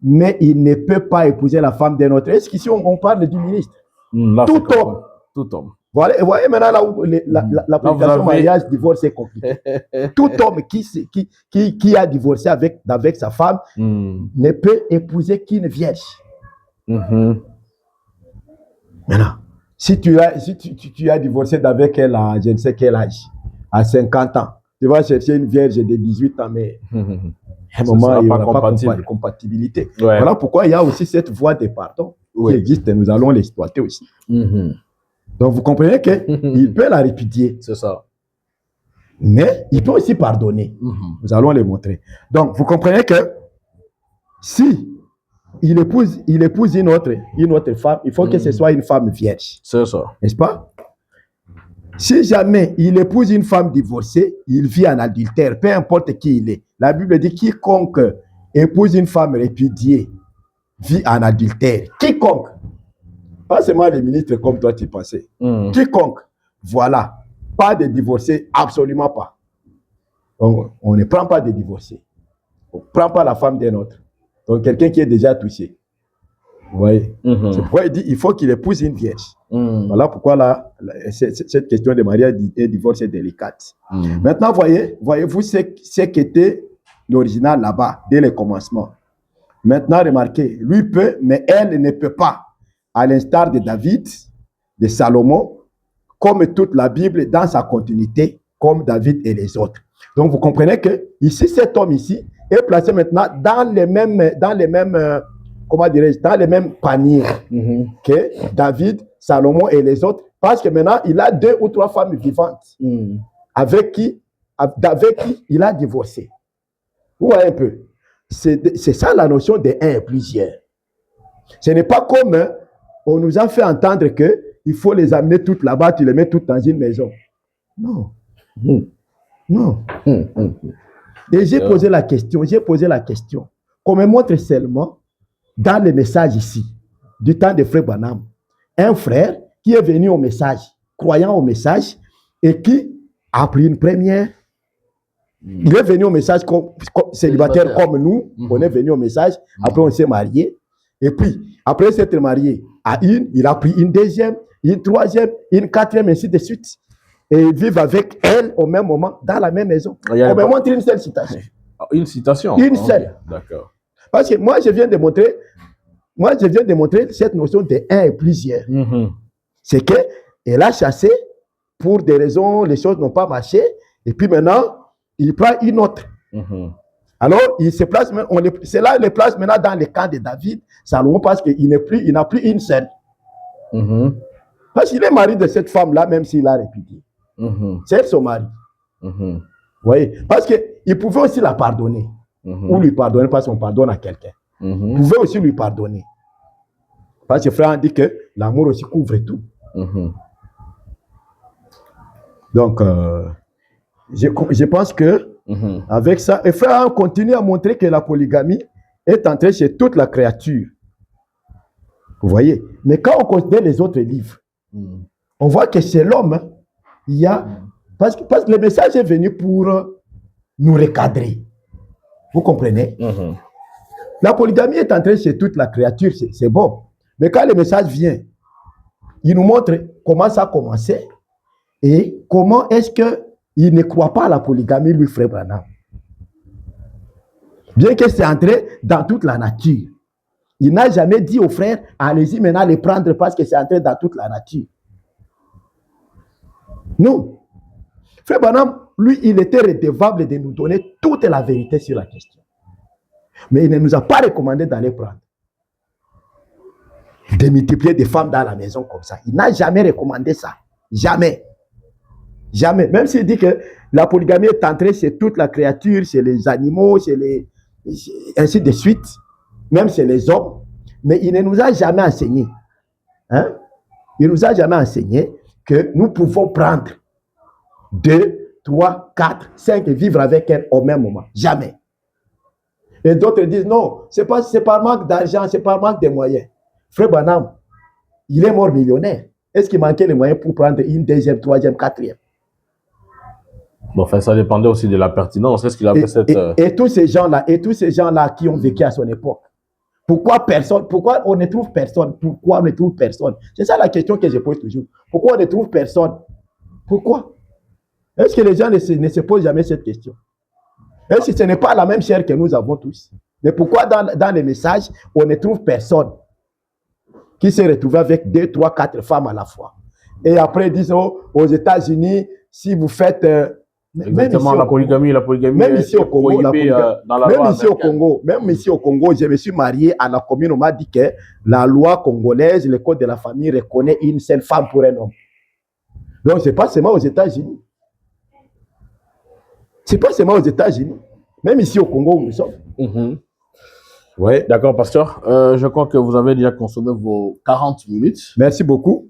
Speaker 3: mais il ne peut pas épouser la femme d'un autre. Est-ce qu'ici on parle du ministre?
Speaker 2: Là,
Speaker 3: Tout homme. Voilà, voyez maintenant là où l'application mariage, divorce est compliquée. Tout homme qui a divorcé avec sa femme ne peut épouser qu'une vierge. Maintenant, si tu as divorcé avec elle à je ne sais quel âge, à 50 ans, tu vas chercher une vierge de 18 ans, mais à un moment, il n'y aura pas de compatibilité. Ouais. Voilà pourquoi il y a aussi cette voie de pardon qui existe et nous allons l'exploiter aussi. Donc, vous comprenez qu'il peut la répudier.
Speaker 2: C'est ça.
Speaker 3: Mais il peut aussi pardonner. Nous allons les montrer. Donc, vous comprenez que si il épouse une autre femme, il faut que ce soit une femme vierge.
Speaker 2: C'est ça.
Speaker 3: N'est-ce pas? Si jamais il épouse une femme divorcée, il vit en adultère, peu importe qui il est. La Bible dit quiconque épouse une femme répudiée vit en adultère. Quiconque. Pas seulement les ministres comme toi tu pensais. Quiconque. Voilà. Pas de divorcés, absolument pas. On ne prend pas de divorcés. On ne prend pas la femme d'un autre. Donc quelqu'un qui est déjà touché. Vous voyez? C'est pourquoi il dit il faut qu'il épouse une vierge. Voilà pourquoi cette question de mariage et divorce est délicate. Maintenant, voyez-vous ce qu'était l'original là-bas, dès le commencement. Maintenant, remarquez, lui peut, mais elle ne peut pas. À l'instar de David, de Salomon, comme toute la Bible dans sa continuité, comme David et les autres. Donc, vous comprenez que ici, cet homme ici est placé maintenant dans les mêmes comment dirais-je, dans les mêmes paniers que David, Salomon et les autres, parce que maintenant, il a 2 ou 3 femmes vivantes avec qui il a divorcé. Vous voyez un peu. C'est ça la notion de un et plusieurs. Ce n'est pas comme on nous a fait entendre qu'il faut les amener toutes là-bas, tu les mets toutes dans une maison. Non. Non. Et j'ai posé la question. Qu'on me montre seulement dans les messages ici, du temps de Frère Branham, un frère qui est venu au message, croyant au message, et qui a pris une première. Il est venu au message comme célibataire comme nous, on est venu au message, après on s'est marié, et puis après s'être marié à une, il a pris une deuxième, une troisième, une quatrième, ainsi de suite. Et ils vivent avec elle au même moment, dans la même maison. On me montre une seule citation.
Speaker 2: Une citation?
Speaker 3: Une seule.
Speaker 2: D'accord.
Speaker 3: Parce que moi, je viens de montrer cette notion de un et plusieurs. C'est qu'elle a chassé pour des raisons, les choses n'ont pas marché, et puis maintenant, il prend une autre. Alors, il se place, c'est là qu'il les place maintenant dans le camp de David, Salomon, parce qu'il n'a plus une seule. Parce qu'il est mari de cette femme-là, même s'il a répudié. C'est son mari. Vous voyez? Parce qu'il pouvait aussi la pardonner. Ou lui pardonner parce qu'on pardonne à quelqu'un. Il pouvait aussi lui pardonner. Parce que frère dit que l'amour aussi couvre tout. Donc, je pense que avec ça, et frère continue à montrer que la polygamie est entrée chez toute la créature. Vous voyez? Mais quand on considère les autres livres, on voit que chez l'homme, il y a... Parce que le message est venu pour nous recadrer. Vous comprenez? La polygamie est entrée chez toute la créature, c'est bon. Mais quand le message vient, il nous montre comment ça a commencé et comment est-ce qu'il ne croit pas à la polygamie, lui, frère Branham. Bien que c'est entré dans toute la nature. Il n'a jamais dit aux frères, allez-y maintenant les prendre parce que c'est entré dans toute la nature. Non. Frère Branham, lui, il était redevable de nous donner toute la vérité sur la question. Mais il ne nous a pas recommandé d'aller prendre. De multiplier des femmes dans la maison comme ça. Il n'a jamais recommandé ça. Jamais. Jamais. Même s'il dit que la polygamie est entrée chez toute la créature, chez les animaux, ainsi de suite, même chez les hommes. Mais il ne nous a jamais enseigné. Hein? Il ne nous a jamais enseigné que nous pouvons prendre 2, 3, 4, 5 et vivre avec elle au même moment. Jamais. Et d'autres disent non, c'est par manque d'argent, c'est par manque de moyens. Frère Branham, il est mort millionnaire. Est-ce qu'il manquait les moyens pour prendre une deuxième, troisième, quatrième?
Speaker 2: Bon, enfin, ça dépendait aussi de la pertinence. Est-ce qu'il avait cette...
Speaker 3: Et tous ces gens-là qui ont vécu à son époque, pourquoi on ne trouve personne? Pourquoi on ne trouve personne? C'est ça la question que je pose toujours. Pourquoi on ne trouve personne? Pourquoi? Est-ce que les gens ne se posent jamais cette question? Est-ce que ce n'est pas la même chair que nous avons tous? Mais pourquoi dans les messages, on ne trouve personne qui s'est retrouvé avec 2, 3, 4 femmes à la fois? Et après, disons, aux États-Unis, si vous faites...
Speaker 2: Exactement, la polygamie
Speaker 3: même ici au Congo,
Speaker 2: dans la loi
Speaker 3: même ici au Congo, je me suis marié à la commune, on m'a dit que la loi congolaise, le code de la famille reconnaît une seule femme pour un homme. Donc, ce n'est pas seulement aux États-Unis. Ce n'est pas seulement aux États-Unis. Même ici au Congo où nous sommes.
Speaker 2: Oui, d'accord, pasteur. Je crois que vous avez déjà consommé vos 40 minutes.
Speaker 3: Merci beaucoup.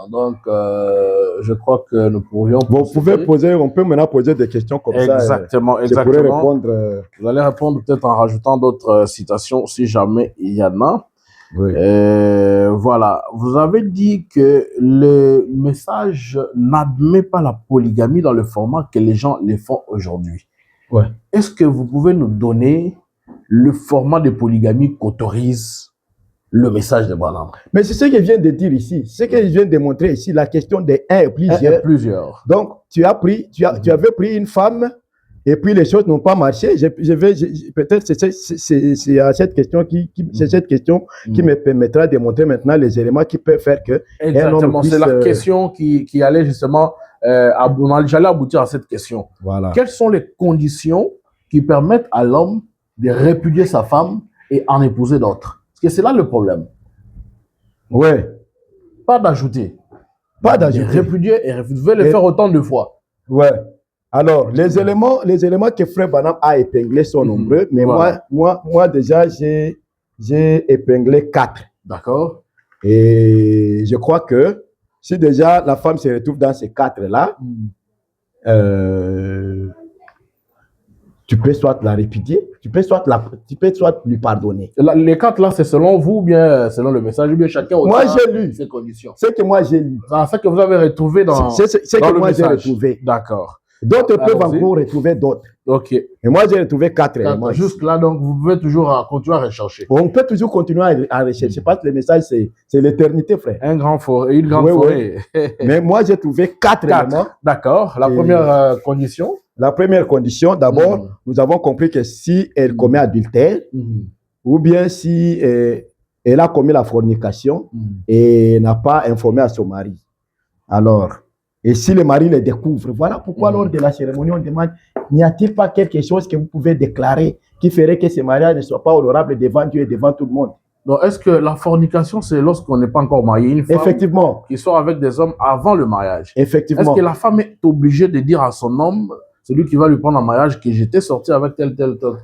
Speaker 2: Donc, je crois que nous pourrions...
Speaker 3: On peut maintenant poser des questions comme ça.
Speaker 2: Exactement.
Speaker 3: Je pourrais répondre.
Speaker 2: Vous allez répondre peut-être en rajoutant d'autres citations, si jamais il y en a.
Speaker 3: Oui.
Speaker 2: Voilà. Vous avez dit que le message n'admet pas la polygamie dans le format que les gens les font aujourd'hui.
Speaker 3: Ouais.
Speaker 2: Est-ce que vous pouvez nous donner le format de polygamie qu'autorise le message de Branham?
Speaker 3: Mais c'est ce qu'il vient de dire ici. C'est ce qu'il vient de montrer ici, la question des un et plusieurs. Donc, tu avais pris une femme et puis les choses n'ont pas marché. Peut-être c'est cette question qui me permettra de montrer maintenant les éléments qui peuvent faire que...
Speaker 2: Exactement, c'est la question qui allait justement j'allais aboutir à cette question.
Speaker 3: Voilà.
Speaker 2: Quelles sont les conditions qui permettent à l'homme de répudier sa femme et en épouser d'autres? Parce que c'est là le problème.
Speaker 3: Ouais.
Speaker 2: Pas d'ajouter.
Speaker 3: Pas d'ajouter.
Speaker 2: Répudier et refuser. Vous devez le faire autant de fois.
Speaker 3: Ouais. Alors, les éléments que Frère Branham a épinglés sont nombreux, mais
Speaker 2: voilà.
Speaker 3: moi déjà, j'ai épinglé 4.
Speaker 2: D'accord.
Speaker 3: Et je crois que si déjà la femme se retrouve dans ces 4-là, tu peux soit la répudier, tu peux soit lui pardonner.
Speaker 2: Les 4 là, c'est selon vous ou bien selon le message, ou bien chacun au
Speaker 3: moi j'ai lu
Speaker 2: ces conditions.
Speaker 3: C'est que moi j'ai lu.
Speaker 2: C'est ça que vous avez retrouvé dans
Speaker 3: c'est que moi j'ai retrouvé.
Speaker 2: D'accord.
Speaker 3: D'autres peuvent encore retrouver d'autres.
Speaker 2: Ok.
Speaker 3: Et moi j'ai retrouvé 4 éléments.
Speaker 2: Juste là, donc vous pouvez toujours continuer à rechercher.
Speaker 3: On peut toujours continuer à rechercher parce que le message c'est l'éternité, frère.
Speaker 2: Un grand forêt, une grande forêt.
Speaker 3: Mais moi j'ai trouvé 4 éléments.
Speaker 2: D'accord. La première condition.
Speaker 3: La première condition, d'abord, nous avons compris que si elle commet adultère, ou bien si elle a commis la fornication et n'a pas informé à son mari. Alors, et si le mari le découvre, voilà pourquoi lors de la cérémonie, on demande, n'y a-t-il pas quelque chose que vous pouvez déclarer qui ferait que ce mariage ne soit pas honorable devant Dieu et devant tout le monde?
Speaker 2: Donc, est-ce que la fornication, c'est lorsqu'on n'est pas encore marié, une femme
Speaker 3: effectivement,
Speaker 2: qui sort avec des hommes avant le mariage?
Speaker 3: Effectivement.
Speaker 2: Est-ce que la femme est obligée de dire à son homme, celui qui va lui prendre en mariage, que j'étais sorti avec tel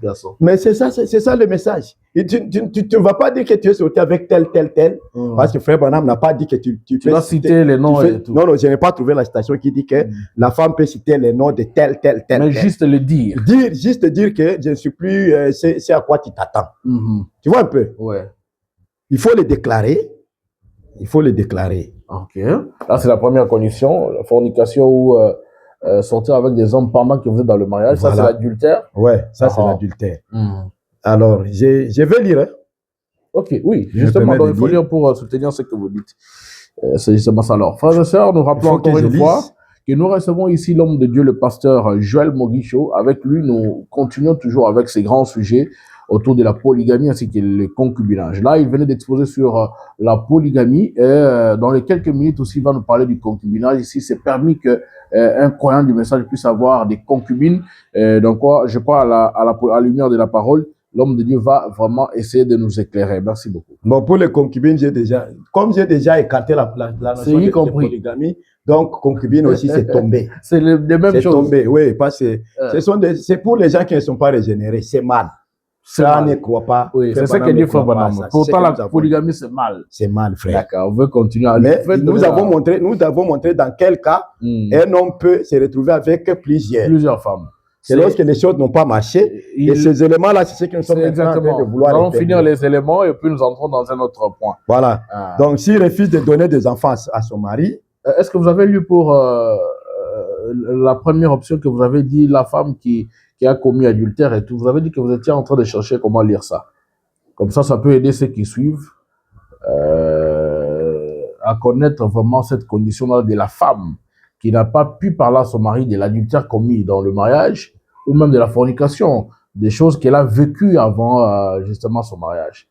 Speaker 2: garçon?
Speaker 3: Mais c'est ça le message. Et tu ne vas pas dire que tu es sorti avec tel. Parce que Frère Branham n'a pas dit que tu
Speaker 2: vas citer les noms et tout.
Speaker 3: Non, je n'ai pas trouvé la citation qui dit que la femme peut citer les noms de tel.
Speaker 2: Mais juste le dire.
Speaker 3: Juste dire que je ne suis plus, c'est à quoi tu t'attends. Tu vois un peu?
Speaker 2: Ouais.
Speaker 3: Il faut le déclarer.
Speaker 2: Ok. Là, c'est la première condition. La fornication ou sortir avec des hommes pendant que vous êtes dans le mariage. Voilà. Ça, c'est l'adultère.
Speaker 3: Ouais, ça, c'est l'adultère. Alors, je vais lire. Hein.
Speaker 2: Ok, oui. Justement, donc, il faut lire pour soutenir ce que vous dites. C'est justement ça. Alors, frères et sœurs, nous rappelons encore une fois que nous recevons ici l'homme de Dieu, le pasteur Joël Moguicho. Avec lui, nous continuons toujours avec ces grands sujets autour de la polygamie ainsi que le concubinage. Là, il venait d'exposer sur la polygamie et dans les quelques minutes aussi, il va nous parler du concubinage. Ici, c'est permis que un croyant du message puisse avoir des concubines. Donc, je crois à la lumière de la parole, l'homme de Dieu va vraiment essayer de nous éclairer. Merci beaucoup.
Speaker 3: Bon, pour les concubines, j'ai déjà écarté la notion de polygamie. Donc, concubine aussi, c'est tombé.
Speaker 2: C'est les mêmes choses.
Speaker 3: C'est tombé, oui, parce que c'est pour les gens qui ne sont pas régénérés, c'est mal. Ça ne croit pas.
Speaker 2: Oui, c'est ça que dit Frère Branham. Pourtant, la polygamie, c'est mal.
Speaker 3: C'est mal, frère.
Speaker 2: D'accord, on veut continuer à
Speaker 3: mais nous avons montré dans quel cas un homme peut se retrouver avec plusieurs femmes. C'est lorsque les choses n'ont pas marché. Et ces éléments-là, c'est ce que nous sommes en train de vouloir.
Speaker 2: Nous allons finir les éléments et puis nous entrons dans un autre point.
Speaker 3: Voilà. Donc, s'il refuse de donner des enfants à son mari.
Speaker 2: Est-ce que vous avez lu pour la première option que vous avez dit, la femme qui a commis adultère et tout, vous avez dit que vous étiez en train de chercher comment lire ça. Comme ça peut aider ceux qui suivent à connaître vraiment cette condition-là de la femme qui n'a pas pu parler à son mari de l'adultère commis dans le mariage ou même de la fornication, des choses qu'elle a vécues avant justement son mariage.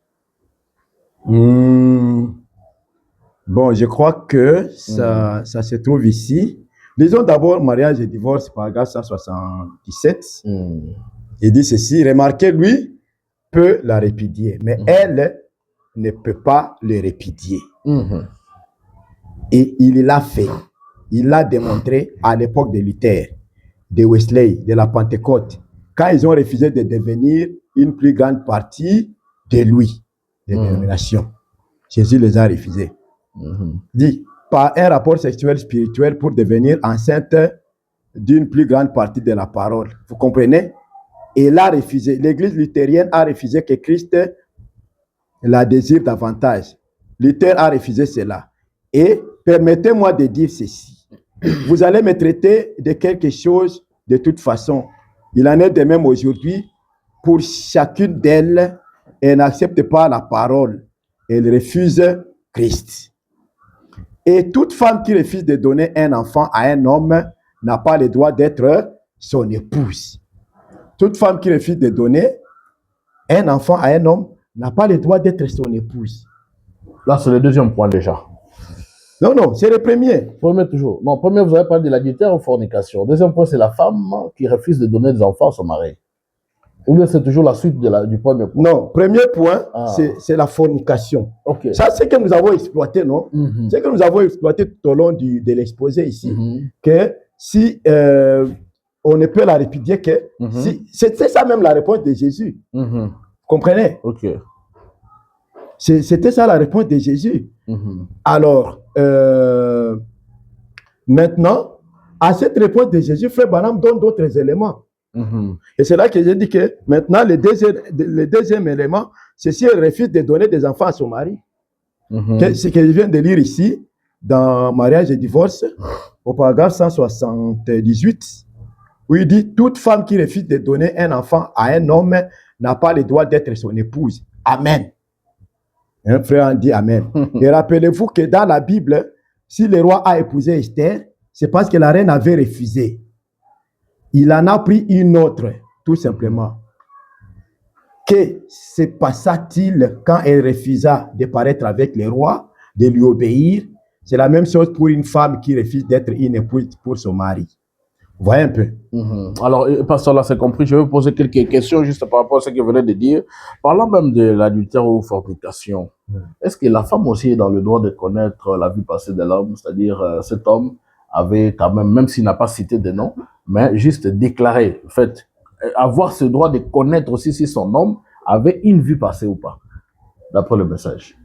Speaker 3: Bon, je crois que ça se trouve ici. Disons d'abord mariage et divorce, paragraphe 177. Il dit ceci, remarquez, lui peut la répudier, mais elle ne peut pas le répudier. Et il l'a fait. Il l'a démontré à l'époque de Luther, de Wesley, de la Pentecôte, quand ils ont refusé de devenir une plus grande partie de lui, de dénomination. Jésus les a refusés. Dit, par un rapport sexuel spirituel pour devenir enceinte d'une plus grande partie de la parole. Vous comprenez? Et il a refusé. L'église luthérienne a refusé que Christ la désire davantage. Luther a refusé cela. Et permettez-moi de dire ceci. Vous allez me traiter de quelque chose de toute façon. Il en est de même aujourd'hui. Pour chacune d'elles, elle n'accepte pas la parole. Elle refuse Christ. Et toute femme qui refuse de donner un enfant à un homme n'a pas le droit d'être son épouse. Toute femme qui refuse de donner un enfant à un homme n'a pas le droit d'être son épouse.
Speaker 2: Là, c'est le deuxième point déjà.
Speaker 3: Non, non, c'est le premier.
Speaker 2: Premier toujours. Non, premier, vous avez parlé de l'adultère ou fornication. Deuxième point, c'est la femme qui refuse de donner des enfants à son mari. Ou bien c'est toujours la suite du premier point?
Speaker 3: Non, premier point, c'est la fornication.
Speaker 2: Okay.
Speaker 3: Ça, c'est que nous avons exploité, non? C'est que nous avons exploité tout au long de l'exposé ici. Que si on ne peut la répudier que... C'est ça même la réponse de Jésus. Vous comprenez?
Speaker 2: Ok.
Speaker 3: C'était ça la réponse de Jésus. Alors, maintenant, à cette réponse de Jésus, Frère Branham donne d'autres éléments. Et c'est là que j'ai dit que maintenant, le deuxième élément, c'est si elle refuse de donner des enfants à son mari. Ce que je viens de lire ici, dans Mariage et divorce, au paragraphe 178, où il dit « Toute femme qui refuse de donner un enfant à un homme n'a pas le droit d'être son épouse. » Amen. Un frère dit Amen. Et rappelez-vous que dans la Bible, si le roi a épousé Esther, c'est parce que la reine avait refusé. Il en a pris une autre, tout simplement. Que se passa-t-il quand elle refusa de paraître avec le roi, de lui obéir? C'est la même chose pour une femme qui refuse d'être une épouse pour son mari. Vous voyez un peu.
Speaker 2: Alors, pasteur, là, c'est compris. Je vais vous poser quelques questions juste par rapport à ce que vous venez de dire. Parlant même de l'adultère ou fornication, est-ce que la femme aussi est dans le droit de connaître la vie passée de l'homme? C'est-à-dire, cet homme avait quand même s'il n'a pas cité de nom, mais juste déclaré, en fait, avoir ce droit de connaître aussi si son homme avait une vie passée ou pas, d'après le message.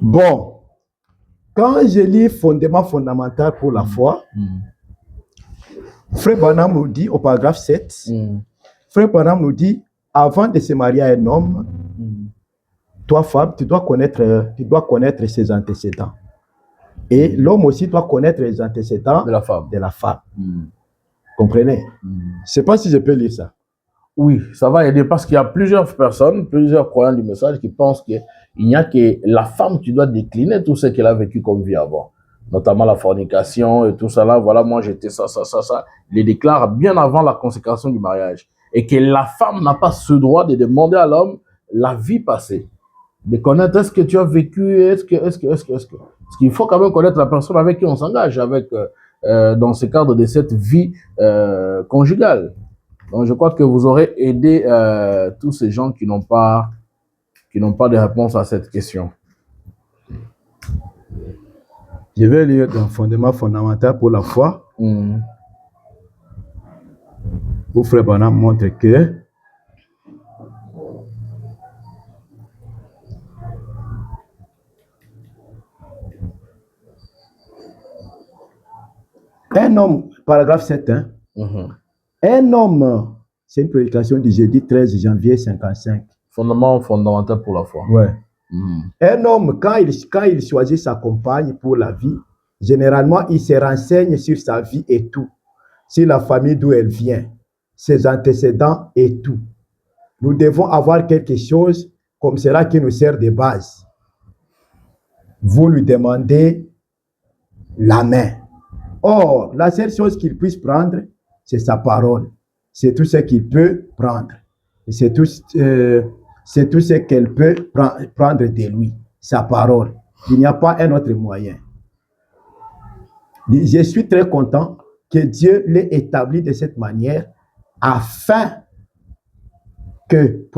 Speaker 3: Bon, quand je lis fondement fondamental pour la foi, Frère Branham nous dit au paragraphe 7, Frère Branham nous dit, avant de se marier à un homme, toi femme, tu dois connaître ses antécédents. Et l'homme aussi doit connaître les antécédents de la femme. Comprenez? Je ne sais pas si je peux lire ça.
Speaker 2: Oui, ça va aider parce qu'il y a plusieurs personnes, plusieurs croyants du message qui pensent qu'il n'y a que la femme qui doit décliner tout ce qu'elle a vécu comme vie avant. Notamment la fornication et tout ça là. Voilà, moi j'étais ça. Il les déclare bien avant la consécration du mariage. Et que la femme n'a pas ce droit de demander à l'homme la vie passée. De connaître est-ce que tu as vécu, est-ce qu'il faut quand même connaître la personne avec qui on s'engage, dans ce cadre de cette vie conjugale. Donc je crois que vous aurez aidé tous ces gens qui n'ont pas de réponse à cette question.
Speaker 3: Je vais lire un fondement fondamental pour la foi. Où Frère Branham montre que un homme, paragraphe 7, un homme, c'est une prédication du jeudi 13 janvier 55.
Speaker 2: Fondement fondamental pour la foi.
Speaker 3: Ouais. Un homme, quand il choisit sa compagne pour la vie, généralement, il se renseigne sur sa vie et tout. Sur la famille d'où elle vient, ses antécédents et tout. Nous devons avoir quelque chose comme cela qui nous sert de base. Vous lui demandez la main. Or, la seule chose qu'il puisse prendre, c'est sa parole. C'est tout ce qu'il peut prendre. C'est tout ce qu'elle peut prendre de lui, sa parole. Il n'y a pas un autre moyen. Je suis très content que Dieu l'ait établi de cette manière afin que,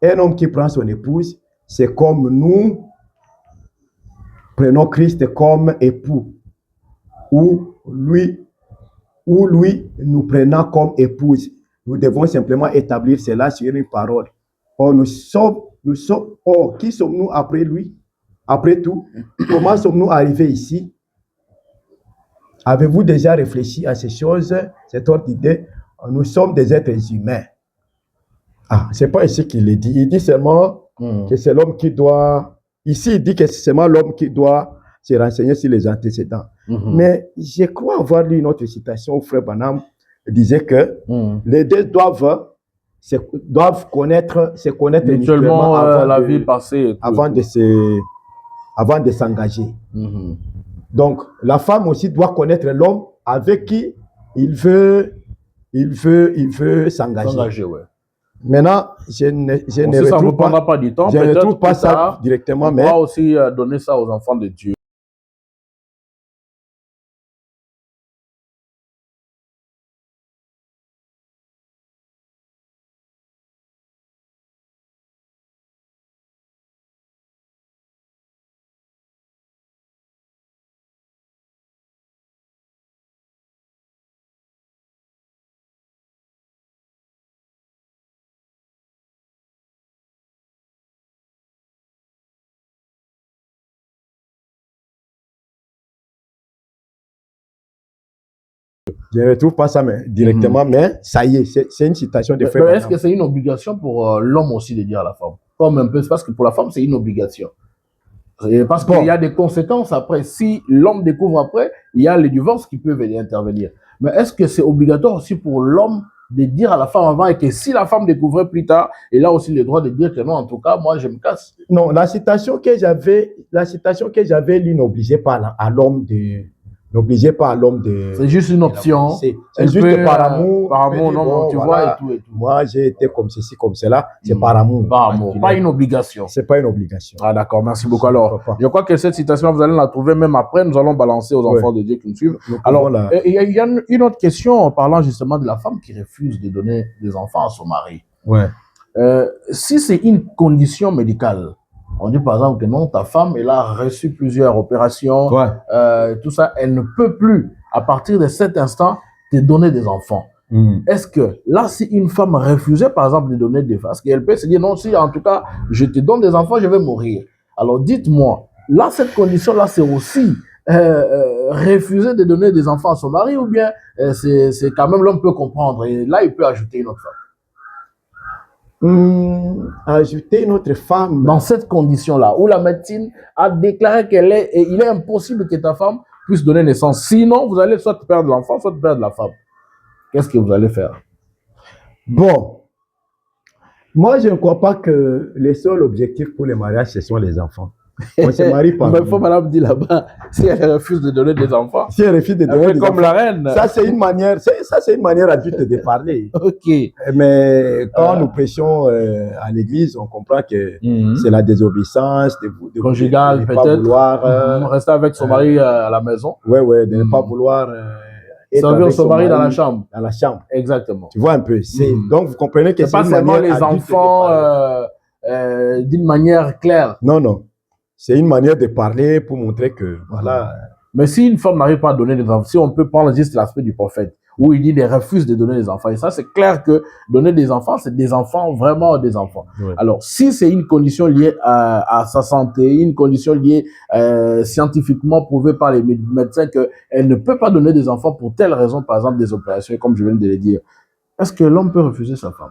Speaker 3: un homme qui prend son épouse, c'est comme nous prenons Christ comme époux, ou lui nous prenant comme épouse. Nous devons simplement établir cela sur une parole. Or, qui sommes-nous après lui? Après tout, comment sommes-nous arrivés ici? Avez-vous déjà réfléchi à ces choses, cette autre idée? Nous sommes des êtres humains. C'est pas ici qu'il le dit. Il dit seulement que c'est l'homme qui doit... Ici, il dit que c'est seulement l'homme qui doit se renseigner sur les antécédents. Mais je crois avoir lu une autre citation où Frère Branham disait que les deux doivent se connaître
Speaker 2: mutuellement avant la vie passée.
Speaker 3: Avant de s'engager. Donc, la femme aussi doit connaître l'homme avec qui il veut s'engager.
Speaker 2: Ouais.
Speaker 3: Maintenant, je ne retrouve pas,
Speaker 2: du temps,
Speaker 3: je ne retrouve pas ça directement,
Speaker 2: mais on va aussi donner ça aux enfants de Dieu.
Speaker 3: Je ne retrouve pas ça directement, mais ça y est, c'est une citation de Frère
Speaker 2: Mais
Speaker 3: Branham.
Speaker 2: est-ce que c'est une obligation pour l'homme aussi de dire à la femme? Comme un peu, c'est parce que pour la femme, c'est une obligation. Et parce qu'il y a des conséquences après. Si l'homme découvre après, il y a les divorces qui peuvent intervenir. Mais est-ce que c'est obligatoire aussi pour l'homme de dire à la femme avant et que si la femme découvrait plus tard, il a aussi le droit de dire que non, en tout cas, moi, je me casse?
Speaker 3: Non, la citation que j'avais, lui, n'obligeait pas à l'homme de. N'obligeait pas à l'homme de.
Speaker 2: C'est juste une option.
Speaker 3: C'est juste par amour.
Speaker 2: Par amour, non,
Speaker 3: bon,
Speaker 2: tu
Speaker 3: voilà,
Speaker 2: vois, et tout.
Speaker 3: Moi, j'ai été comme ceci, comme cela. C'est par amour.
Speaker 2: Par amour, pas une obligation.
Speaker 3: C'est pas une obligation.
Speaker 2: Ah, d'accord, merci beaucoup. Alors, je crois que cette citation, vous allez la trouver même après. Nous allons balancer aux enfants de Dieu qui nous suivent. Alors, il y a une autre question en parlant justement de la femme qui refuse de donner des enfants à son mari.
Speaker 3: Ouais.
Speaker 2: Si c'est une condition médicale, on dit par exemple que non, ta femme, elle a reçu plusieurs opérations, tout ça, elle ne peut plus, à partir de cet instant, te donner des enfants. Est-ce que là, si une femme refusait par exemple de donner des enfants, est-ce qu'elle peut se dire non, si en tout cas je te donne des enfants, je vais mourir? Alors dites-moi, là, cette condition-là, c'est aussi refuser de donner des enfants à son mari ou bien c'est quand même l'homme peut comprendre et là, il peut ajouter une autre femme?
Speaker 3: Ajouter une autre femme.
Speaker 2: Dans cette condition-là, où la médecine a déclaré qu'il est impossible que ta femme puisse donner naissance. Sinon, vous allez soit perdre l'enfant, soit perdre la femme. Qu'est-ce que vous allez faire?
Speaker 3: Bon, moi, je ne crois pas que le seul objectif pour le mariage, ce sont les enfants. On se marie pas.
Speaker 2: Mais il faut madame dire là-bas, si elle refuse de donner des enfants,
Speaker 3: si elle refuse de donner des
Speaker 2: comme
Speaker 3: enfants,
Speaker 2: la reine.
Speaker 3: Ça, c'est une manière adulte de parler.
Speaker 2: Ok.
Speaker 3: Mais quand nous prêchons à l'église, on comprend que c'est la désobéissance de
Speaker 2: conjugale, peut-être.
Speaker 3: Vouloir
Speaker 2: rester avec son mari à la maison.
Speaker 3: Ouais, de ne pas vouloir
Speaker 2: servir son mari dans la chambre.
Speaker 3: Dans la chambre.
Speaker 2: Exactement.
Speaker 3: Tu vois un peu. Donc, vous comprenez que
Speaker 2: c'est pas seulement les enfants d'une manière claire.
Speaker 3: Non. C'est une manière de parler pour montrer que, voilà.
Speaker 2: Mais si une femme n'arrive pas à donner des enfants, si on peut prendre juste l'aspect du prophète, où il dit qu'il refuse de donner des enfants, et ça, c'est clair que donner des enfants, c'est des enfants, vraiment des enfants. Ouais. Alors, si c'est une condition liée à sa santé, une condition liée scientifiquement prouvée par les médecins qu'elle ne peut pas donner des enfants pour telle raison, par exemple des opérations, comme je viens de le dire, est-ce que l'homme peut refuser sa femme?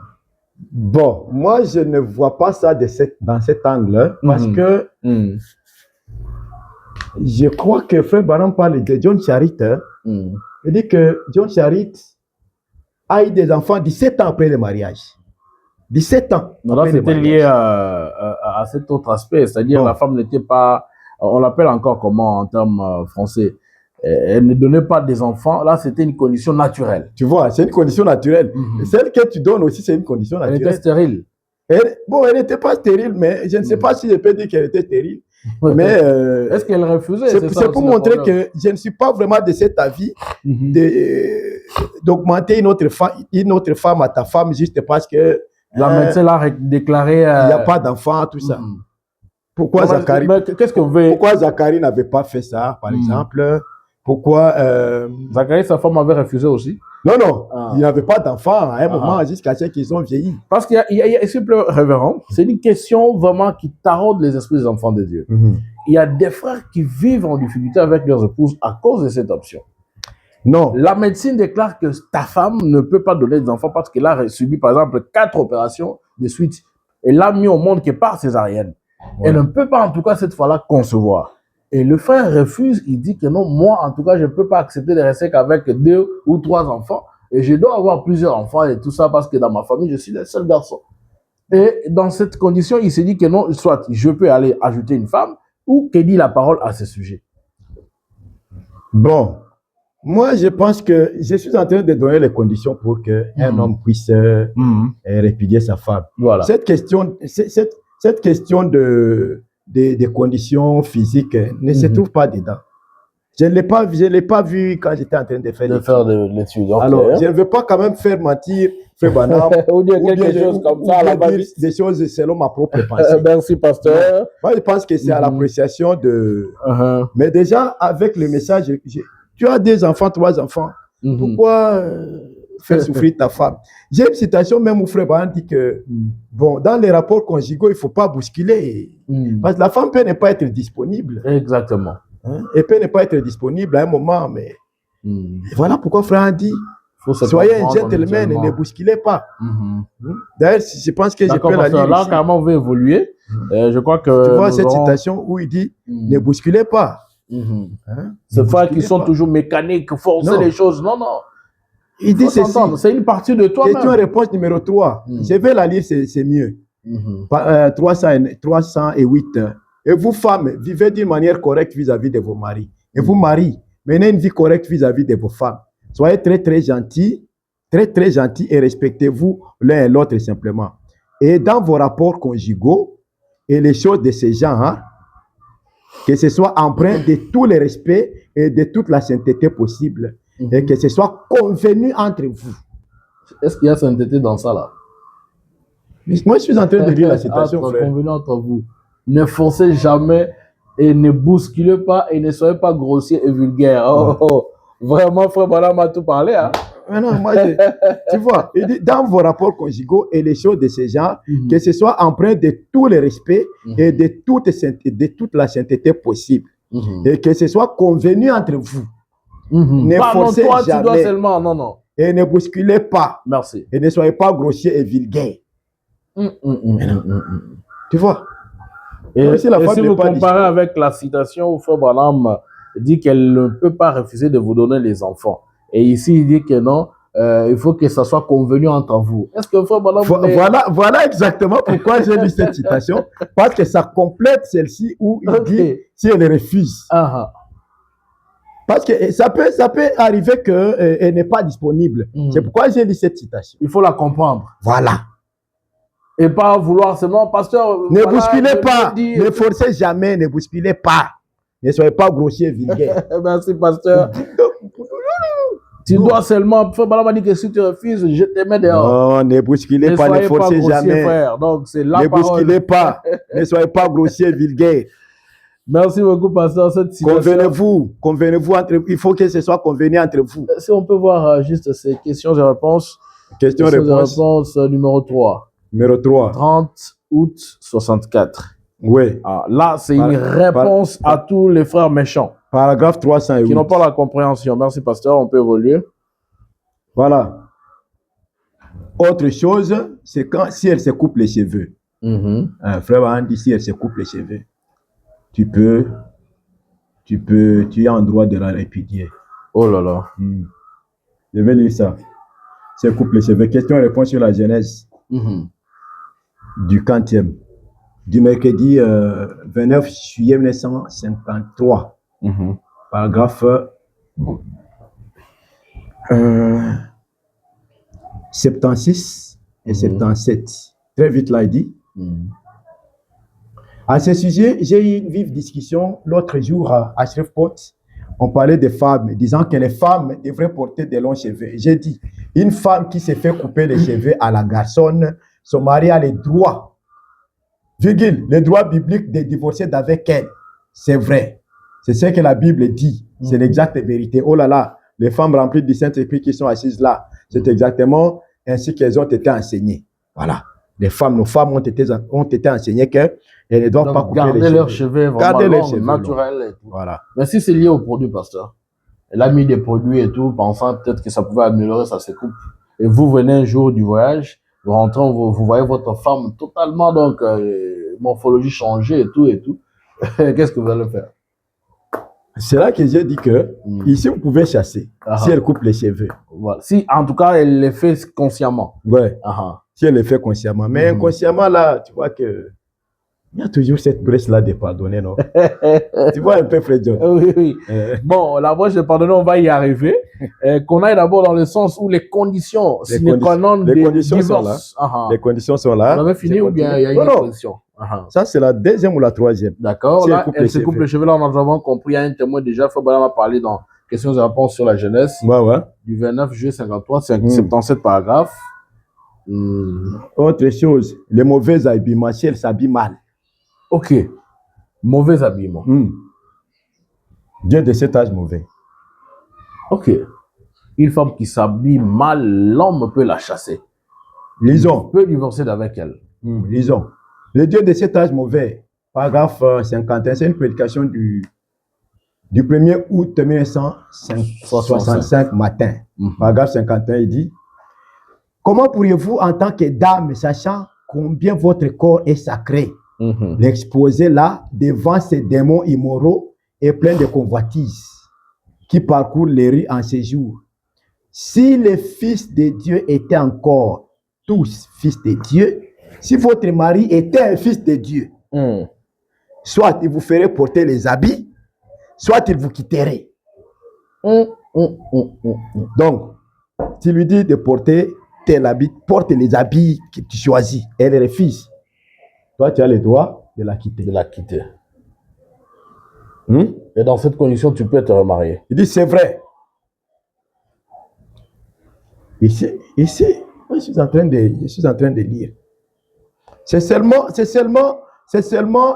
Speaker 3: Bon, moi, je ne vois pas ça dans cet angle, parce que je crois que Frère Branham parle de John Charit. Il dit que John Charit a eu des enfants 17 ans après le mariage. 17 ans.
Speaker 2: Non, là, c'était lié à cet autre aspect, c'est-à-dire la femme n'était pas, on l'appelle encore comment en termes français, elle ne donnait pas des enfants. Là, c'était une condition naturelle.
Speaker 3: Tu vois, c'est une condition naturelle. Celle que tu donnes aussi, c'est une condition naturelle.
Speaker 2: Elle était stérile.
Speaker 3: Elle n'était pas stérile, mais je ne sais pas si je peux dire qu'elle était stérile. Mais
Speaker 2: est-ce qu'elle refusait?
Speaker 3: C'est pour montrer que je ne suis pas vraiment de cet avis d'augmenter une autre femme à ta femme juste parce que
Speaker 2: la médecin l'a déclaré.
Speaker 3: Il n'y a pas d'enfant, tout ça. Pourquoi Zacharie n'avait pas fait ça, par exemple? Pourquoi
Speaker 2: Zacharie, sa femme avait refusé aussi?
Speaker 3: Non, il n'avait pas d'enfant à un moment jusqu'à ce qu'ils ont vieilli.
Speaker 2: Parce qu'il y a s'il vous plaît, révérend, c'est une question vraiment qui taraude les esprits des enfants de Dieu. Il y a des frères qui vivent en difficulté avec leurs épouses à cause de cette option.
Speaker 3: Non.
Speaker 2: La médecine déclare que ta femme ne peut pas donner des enfants parce qu'elle a subi, par exemple, 4 opérations de suite. Elle l'a mis au monde que par césarienne. Elle ne peut pas, en tout cas, cette fois-là, concevoir. Et le frère refuse, il dit que non, moi, en tout cas, je ne peux pas accepter de rester qu'avec 2 ou 3 enfants. Et je dois avoir plusieurs enfants et tout ça parce que dans ma famille, je suis le seul garçon. Et dans cette condition, il s'est dit que non, soit je peux aller ajouter une femme ou que dit la parole à ce sujet.
Speaker 3: Bon, moi, je pense que je suis en train de donner les conditions pour qu'un homme puisse répudier sa femme. Voilà. Cette question des conditions physiques ne se trouve pas dedans. Je ne l'ai pas vu quand j'étais en train de faire
Speaker 2: l'étude.
Speaker 3: Alors, je ne veux pas quand même faire mentir Frère Branham
Speaker 2: ou dire quelque chose comme ça.
Speaker 3: Des choses selon ma propre pensée.
Speaker 2: Merci, pasteur.
Speaker 3: Moi, je pense que c'est à l'appréciation de... Mais déjà, avec le message, tu as 2 enfants, 3 enfants. Pourquoi faire souffrir ta femme? J'ai une citation même où Frère Branham dit que bon, dans les rapports conjugaux, il ne faut pas bousculer. Parce que la femme peut ne pas être disponible.
Speaker 2: Exactement.
Speaker 3: Elle peut ne pas être disponible à un moment, mais Et voilà pourquoi frère dit,
Speaker 2: Faut se
Speaker 3: soyez un
Speaker 2: comprendre
Speaker 3: gentleman et
Speaker 2: mutuellement.
Speaker 3: ne bousculez pas. D'ailleurs, je pense que je
Speaker 2: D'accord,
Speaker 3: peux la
Speaker 2: pasteur,
Speaker 3: lire
Speaker 2: là,
Speaker 3: ici.
Speaker 2: carrément, on veut évoluer. Je crois que
Speaker 3: Tu vois
Speaker 2: nous
Speaker 3: cette
Speaker 2: aurons-
Speaker 3: citation où il dit, ne bousculez pas. Hein?
Speaker 2: Ces
Speaker 3: Ne
Speaker 2: frères qui
Speaker 3: bousculez
Speaker 2: sont
Speaker 3: pas.
Speaker 2: toujours mécaniques, forcer
Speaker 3: Non.
Speaker 2: les choses. Non, non.
Speaker 3: Il dit
Speaker 2: Faut
Speaker 3: ceci.
Speaker 2: s'entendre. C'est une partie de toi-même.
Speaker 3: Question-réponse numéro 3. Je vais la lire, c'est mieux. 308. Et vous, femmes, vivez d'une manière correcte vis-à-vis de vos maris. Et vous, maris, menez une vie correcte vis-à-vis de vos femmes. Soyez très, très gentils et respectez-vous l'un et l'autre simplement. Et dans vos rapports conjugaux et les choses de ce genre, que ce soit empreint de tous les respects et de toute la sainteté possible. Et que ce soit convenu entre vous.
Speaker 2: Est-ce qu'il y a sainteté dans ça, là?
Speaker 3: Moi, je suis en train de lire la citation, frère.
Speaker 2: Convenu entre vous. Ne forcez jamais et ne bousculez pas et ne soyez pas grossier et vulgaire. Vraiment, frère, voilà, m'a tout parlé. Hein?
Speaker 3: Non, moi, tu vois, il dit, dans vos rapports conjugaux et les choses de ce genre, que ce soit empreint de tous les respects et de toute la sainteté possible. Et que ce soit convenu entre vous. Ne forcez
Speaker 2: toi,
Speaker 3: jamais.
Speaker 2: Tu dois seulement, non.
Speaker 3: Et ne bousculez pas.
Speaker 2: Merci.
Speaker 3: Et ne soyez pas grossier et vulgaire. Tu vois?
Speaker 2: Et si vous comparez avec la citation où Frère Branham dit qu'elle ne peut pas refuser de vous donner les enfants. Et ici, il dit que non, il faut que ça soit convenu entre vous. Est-ce que Frère Branham...
Speaker 3: Voilà exactement pourquoi j'ai lu cette citation. Parce que ça complète celle-ci où il dit si elle refuse. Parce que ça peut arriver qu'elle n'est pas disponible. C'est pourquoi j'ai lu cette citation.
Speaker 2: Il faut la comprendre.
Speaker 3: Voilà.
Speaker 2: Et pas vouloir seulement, pasteur...
Speaker 3: Ne bousculez pas. Ne forcez jamais, ne bousculez pas. Ne soyez pas grossier, vulgaire.
Speaker 2: Merci, pasteur. Tu dois seulement... Frère Branham dit que si tu refuses, je te mets dehors.
Speaker 3: Non, ne bousculez pas, ne forcez jamais.
Speaker 2: Frère. Donc, c'est la
Speaker 3: ne bousculez pas. Ne soyez pas grossier, vulgaire.
Speaker 2: Merci beaucoup, pasteur.
Speaker 3: Convenez-vous entre... Il faut que ce soit convenu entre vous.
Speaker 2: Si on peut voir juste ces questions et réponses. Questions-réponses numéro 3.
Speaker 3: Numéro 3.
Speaker 2: 30 août 64.
Speaker 3: Oui.
Speaker 2: Là, c'est une réponse à tous les frères méchants.
Speaker 3: Paragraphe 308.
Speaker 2: Qui n'ont pas la compréhension. Merci, pasteur. On peut évoluer.
Speaker 3: Voilà. Autre chose, c'est si elle se coupe les cheveux. Frère Branham dit si elle se coupe les cheveux, tu es en droit de la répudier.
Speaker 2: Oh là là.
Speaker 3: Je vais lire ça. Se coupe les cheveux. Question et réponse sur la Genèse du 40e. Du mercredi 29 juillet 1953. Paragraphe 76 et 77. Très vite là, il dit. À ce sujet, j'ai eu une vive discussion l'autre jour à Shreveport. On parlait des femmes, disant que les femmes devraient porter de longs cheveux. J'ai dit, une femme qui se fait couper les cheveux à la garçonne, son mari a le droit, le droit biblique de divorcer d'avec elle. C'est vrai. C'est ce que la Bible dit. C'est l'exacte vérité. Oh là là, les femmes remplies du Saint-Esprit qui sont assises là, c'est exactement ainsi qu'elles ont été enseignées. Voilà. Nos femmes ont été enseignées qu'elles ne doivent pas couper les cheveux.
Speaker 2: Leurs cheveux vraiment naturels.
Speaker 3: Voilà.
Speaker 2: Mais si c'est lié au produit, pasteur, elle a mis des produits et tout, pensant peut-être que ça pouvait améliorer sa coupe. Et vous venez un jour du voyage, vous rentrez, vous voyez votre femme totalement, donc, morphologie changée et tout. Qu'est-ce que vous allez faire?
Speaker 3: C'est là que j'ai dit que, ici, vous pouvez chasser, si elle coupe les cheveux.
Speaker 2: Voilà. Si, en tout cas, elle les fait consciemment.
Speaker 3: Ouais. Si elle les fait consciemment. Mais inconsciemment, là, tu vois que il y a toujours cette presse-là de pardonner, non? Tu vois un peu, Fred John.
Speaker 2: Oui. Bon, la voie de pardonner, on va y arriver. Qu'on aille d'abord dans le sens où les conditions,
Speaker 3: les conditions sont là. Les conditions sont là.
Speaker 2: On avait fini ou bien il y a une condition?
Speaker 3: Ça, c'est la deuxième ou la troisième.
Speaker 2: D'accord. Là, elle se coupe les cheveux. Là, nous avons compris. Il y a un témoin déjà. Fabien a parlé dans questions et réponses sur la jeunesse. Du 29 juillet 53, 77 paragraphes.
Speaker 3: Autre chose, les mauvais habillements, si elle s'habille mal.
Speaker 2: Ok. Mauvais habillement.
Speaker 3: Dieu de cet âge mauvais.
Speaker 2: Ok. Une femme qui s'habille mal, l'homme peut la chasser.
Speaker 3: Lisons.
Speaker 2: Il peut divorcer avec elle.
Speaker 3: Lisons. Le Dieu de cet âge mauvais, paragraphe 51, c'est une prédication du 1er août 1965 matin. Paragraphe 51, il dit « Comment pourriez-vous, en tant que dame, sachant combien votre corps est sacré, l'exposer là, devant ces démons immoraux et pleins de convoitises qui parcourent les rues en ces jours? Si les fils de Dieu étaient encore tous fils de Dieu, si votre mari était un fils de Dieu, soit il vous ferait porter les habits, soit il vous quitterait. » Donc, tu lui dis de porter tel habit, porte les habits que tu choisis. Elle refuse. Toi, tu as le droit de la quitter.
Speaker 2: De la quitter. Et dans cette condition, tu peux te remarier.
Speaker 3: Il dit, c'est vrai. Ici, moi, je suis en train de lire. C'est seulement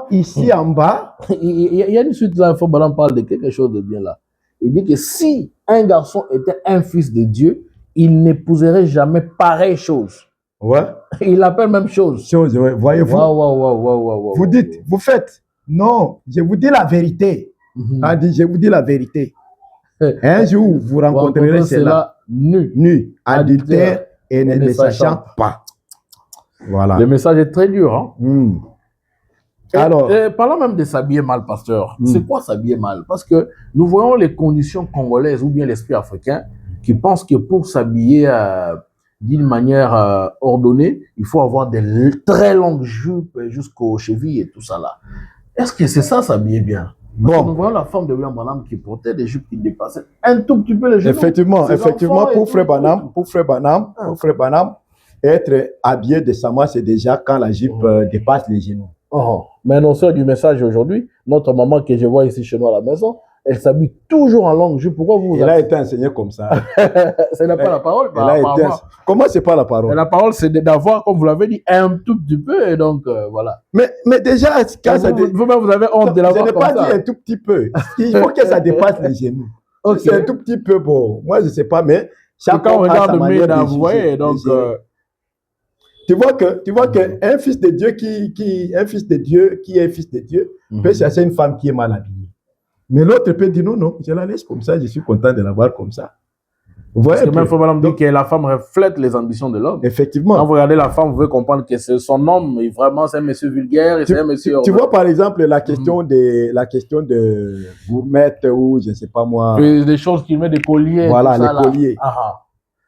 Speaker 3: ici en bas.
Speaker 2: Il y a une suite là, il faut qu'on parle de quelque chose de bien là. Il dit que si un garçon était un fils de Dieu, il n'épouserait jamais pareille chose.
Speaker 3: Ouais.
Speaker 2: Il appelle même chose.
Speaker 3: Ouais. Voyez-vous.
Speaker 2: Vous
Speaker 3: dites, vous faites. Non, je vous dis la vérité. On dit, je vous dis la vérité. Un jour, vous rencontrerez cela nu, adultère et ne le sachant pas. Voilà.
Speaker 2: Le message est très dur. Hein?
Speaker 3: Alors,
Speaker 2: parlons même de s'habiller mal, pasteur. C'est quoi s'habiller mal? Parce que nous voyons les conditions congolaises ou bien l'esprit africain qui pense que pour s'habiller d'une manière ordonnée, il faut avoir des très longues jupes jusqu'aux chevilles et tout ça là. Est-ce que c'est ça s'habiller bien? Bon. Nous voyons la femme de William Branham qui portait des jupes qui dépassaient un tout petit peu les genoux.
Speaker 3: Effectivement, pour Frère Branham, être habillé décemment, c'est déjà quand la jupe dépasse les genoux.
Speaker 2: Mais non, sœur du message aujourd'hui, notre maman que je vois ici chez nous à la maison, elle s'habille toujours en longue jupe. Pourquoi vous
Speaker 3: Elle a été enseignée comme ça.
Speaker 2: Ce n'est pas la parole.
Speaker 3: Comment c'est pas la parole?
Speaker 2: La parole, c'est d'avoir, comme vous l'avez dit, un tout petit peu. Et donc, voilà.
Speaker 3: Mais déjà, quand
Speaker 2: vous-même, vous avez honte de l'avoir comme ça.
Speaker 3: Je n'ai pas dit un tout petit peu. Il faut que ça dépasse les genoux. C'est un tout petit peu bon. Moi, je ne sais pas, mais
Speaker 2: chacun regarde mieux dans vous voyez. Donc,
Speaker 3: tu vois que un fils de Dieu qui est un fils de Dieu peut chercher une femme qui est mal habillée. Mais l'autre peut dire non, je la laisse comme ça, je suis content de la voir comme ça.
Speaker 2: Vous voyez, parce que même Fabien dit que la femme reflète les ambitions de l'homme.
Speaker 3: Effectivement.
Speaker 2: Quand vous regardez la femme, vous pouvez comprendre que c'est son homme, et vraiment c'est un monsieur vulgaire, et c'est un monsieur...
Speaker 3: Tu vois par exemple la question de gourmette ou je ne sais pas moi...
Speaker 2: Des choses qui mettent des colliers.
Speaker 3: Voilà, les colliers.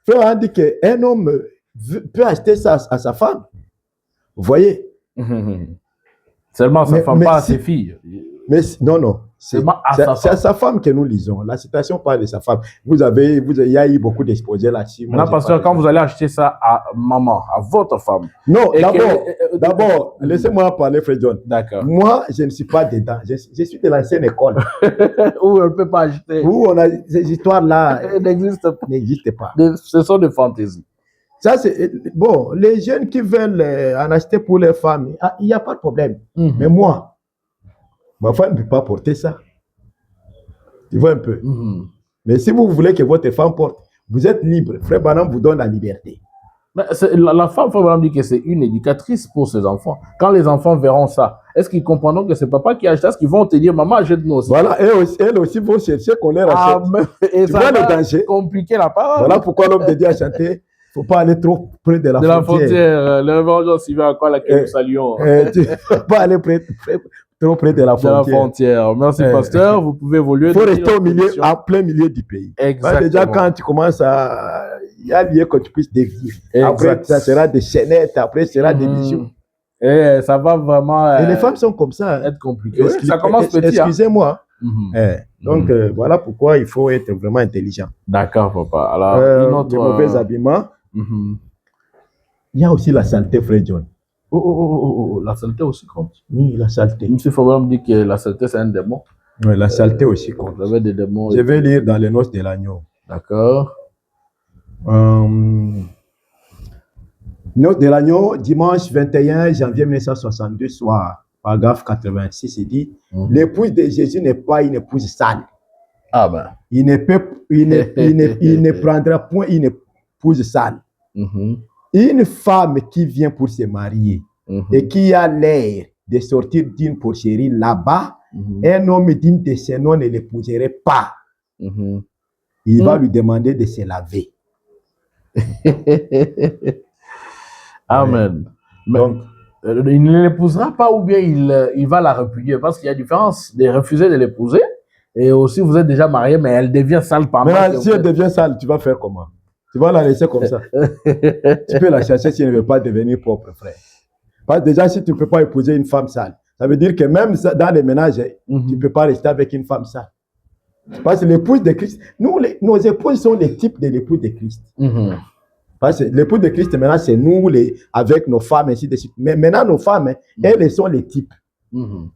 Speaker 3: Frère, on dit qu'un homme peut acheter ça à sa femme. Vous voyez?
Speaker 2: Seulement sa femme, pas à ses filles.
Speaker 3: Mais non. C'est à sa femme que nous lisons. La citation parle de sa femme. Il y a eu beaucoup d'exposés là-dessus.
Speaker 2: Maintenant, pasteur, quand vous allez acheter ça à maman, à votre femme.
Speaker 3: Non, d'abord, laissez-moi parler, Frère John.
Speaker 2: D'accord.
Speaker 3: Moi, je ne suis pas dedans. Je suis de l'ancienne école.
Speaker 2: Où on ne peut pas acheter.
Speaker 3: Où on a ces histoires-là.
Speaker 2: N'existent
Speaker 3: pas.
Speaker 2: Ce sont des fantaisies.
Speaker 3: Ça, c'est bon. Les jeunes qui veulent en acheter pour leurs femmes, il n'y a pas de problème. Mais moi, ma femme ne peut pas porter ça. Tu vois un peu. Mais si vous voulez que votre femme porte, vous êtes libre. Frère Branham vous donne la liberté.
Speaker 2: Mais la femme, Frère Branham dit que c'est une éducatrice pour ses enfants. Quand les enfants verront ça, est-ce qu'ils comprendront que c'est papa qui achète ça? Est-ce qu'ils vont te dire, maman, achète-nous aussi?
Speaker 3: Voilà, elles aussi vont chercher qu'on les rachète.
Speaker 2: Et
Speaker 3: tu vois le danger?
Speaker 2: Compliquer la parole.
Speaker 3: Voilà pourquoi l'homme de Dieu a chanté. Il ne faut pas aller trop près de la frontière.
Speaker 2: Le révérend Sylvain, à quoi laquelle nous saluons.
Speaker 3: Tu ne faut pas aller trop près de la frontière.
Speaker 2: Merci, pasteur. Vous pouvez évoluer.
Speaker 3: Il faut rester au milieu, en plein milieu du pays.
Speaker 2: Exactement.
Speaker 3: Déjà, quand tu commences à... Il y a lieu que tu puisses dévier. Après, ça sera des chaînettes. Après, ça sera des bijoux.
Speaker 2: Et ça va vraiment...
Speaker 3: Et les femmes sont comme ça.
Speaker 2: Être compliqué. Ça commence petit.
Speaker 3: Excusez-moi. Donc, voilà pourquoi il faut être vraiment intelligent.
Speaker 2: D'accord, papa. Alors,
Speaker 3: de mauvais habillements. Il y a aussi la saleté, Frère John.
Speaker 2: La saleté aussi compte.
Speaker 3: Oui, la saleté.
Speaker 2: M. Fabien me dit que la saleté, c'est un démon.
Speaker 3: Oui, la saleté aussi compte.
Speaker 2: Vous avez des démons.
Speaker 3: Je vais lire dans les noces de l'agneau.
Speaker 2: D'accord.
Speaker 3: Noces de l'agneau, dimanche 21 janvier 1962, soir, paragraphe 86, il dit l'épouse de Jésus n'est pas une épouse sale.
Speaker 2: Ah ben.
Speaker 3: Il ne prendra point une épouse sale. Une femme qui vient pour se marier et qui a l'air de sortir d'une porcherie là-bas, un homme digne de ce nom ne l'épouserait pas. Il va lui demander de se laver.
Speaker 2: Amen.
Speaker 3: Donc,
Speaker 2: il ne l'épousera pas ou bien il va la répudier, parce qu'il y a différence de refuser de l'épouser et aussi vous êtes déjà marié mais elle devient sale pendant.
Speaker 3: Maintenant, si elle devient sale, tu vas faire comment? Tu vas la laisser comme ça. Tu peux la chercher si elle ne veut pas devenir propre, frère. Parce que déjà, si tu ne peux pas épouser une femme sale, ça veut dire que même dans les ménages, tu ne peux pas rester avec une femme sale. Parce que l'épouse de Christ, nos épouses sont les types de l'épouse de Christ. Parce que l'épouse de Christ, maintenant, c'est nous avec nos femmes, ainsi de suite. Mais maintenant, nos femmes, elles sont les types. Vous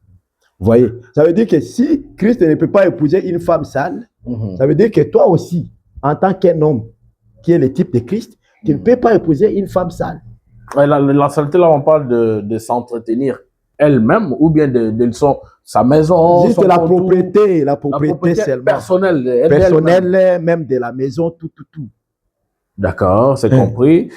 Speaker 3: voyez? Ça veut dire que si Christ ne peut pas épouser une femme sale, ça veut dire que toi aussi, en tant qu'un homme qui est le type de Christ, tu ne peux pas épouser une femme sale.
Speaker 2: La saleté, là, on parle de s'entretenir elle-même ou bien de sa maison.
Speaker 3: Juste la propriété seulement. Personnelle, même de la maison, tout.
Speaker 2: D'accord, c'est compris.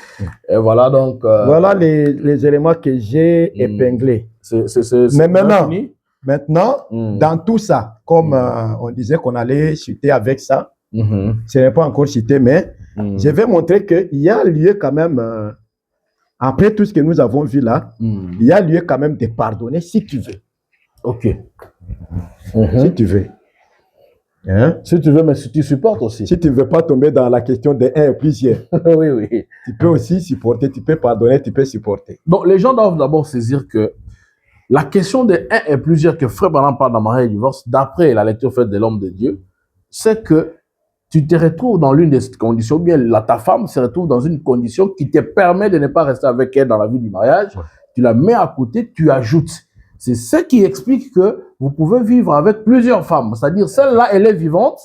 Speaker 2: Et voilà donc.
Speaker 3: Voilà les éléments que j'ai épinglés. Mais maintenant, dans tout ça, comme on disait qu'on allait chuter avec ça, ce n'est pas encore chuté, mais je vais montrer qu'il y a lieu quand même, après tout ce que nous avons vu là, il y a lieu quand même de pardonner si tu veux.
Speaker 2: Ok.
Speaker 3: Si tu veux. Hein?
Speaker 2: Si tu veux, mais si tu supportes aussi.
Speaker 3: Si tu ne veux pas tomber dans la question de un et plusieurs.
Speaker 2: Oui.
Speaker 3: Tu peux aussi supporter, tu peux pardonner, tu peux supporter.
Speaker 2: Donc, les gens doivent d'abord saisir que la question de un et plusieurs que Frère Branham parle dans mariage et divorce, d'après la lecture faite de l'homme de Dieu, c'est que tu te retrouves dans l'une des conditions, ou bien ta femme se retrouve dans une condition qui te permet de ne pas rester avec elle dans la vie du mariage. Tu la mets à côté, tu ajoutes. C'est ce qui explique que vous pouvez vivre avec plusieurs femmes. C'est-à-dire, celle-là, elle est vivante.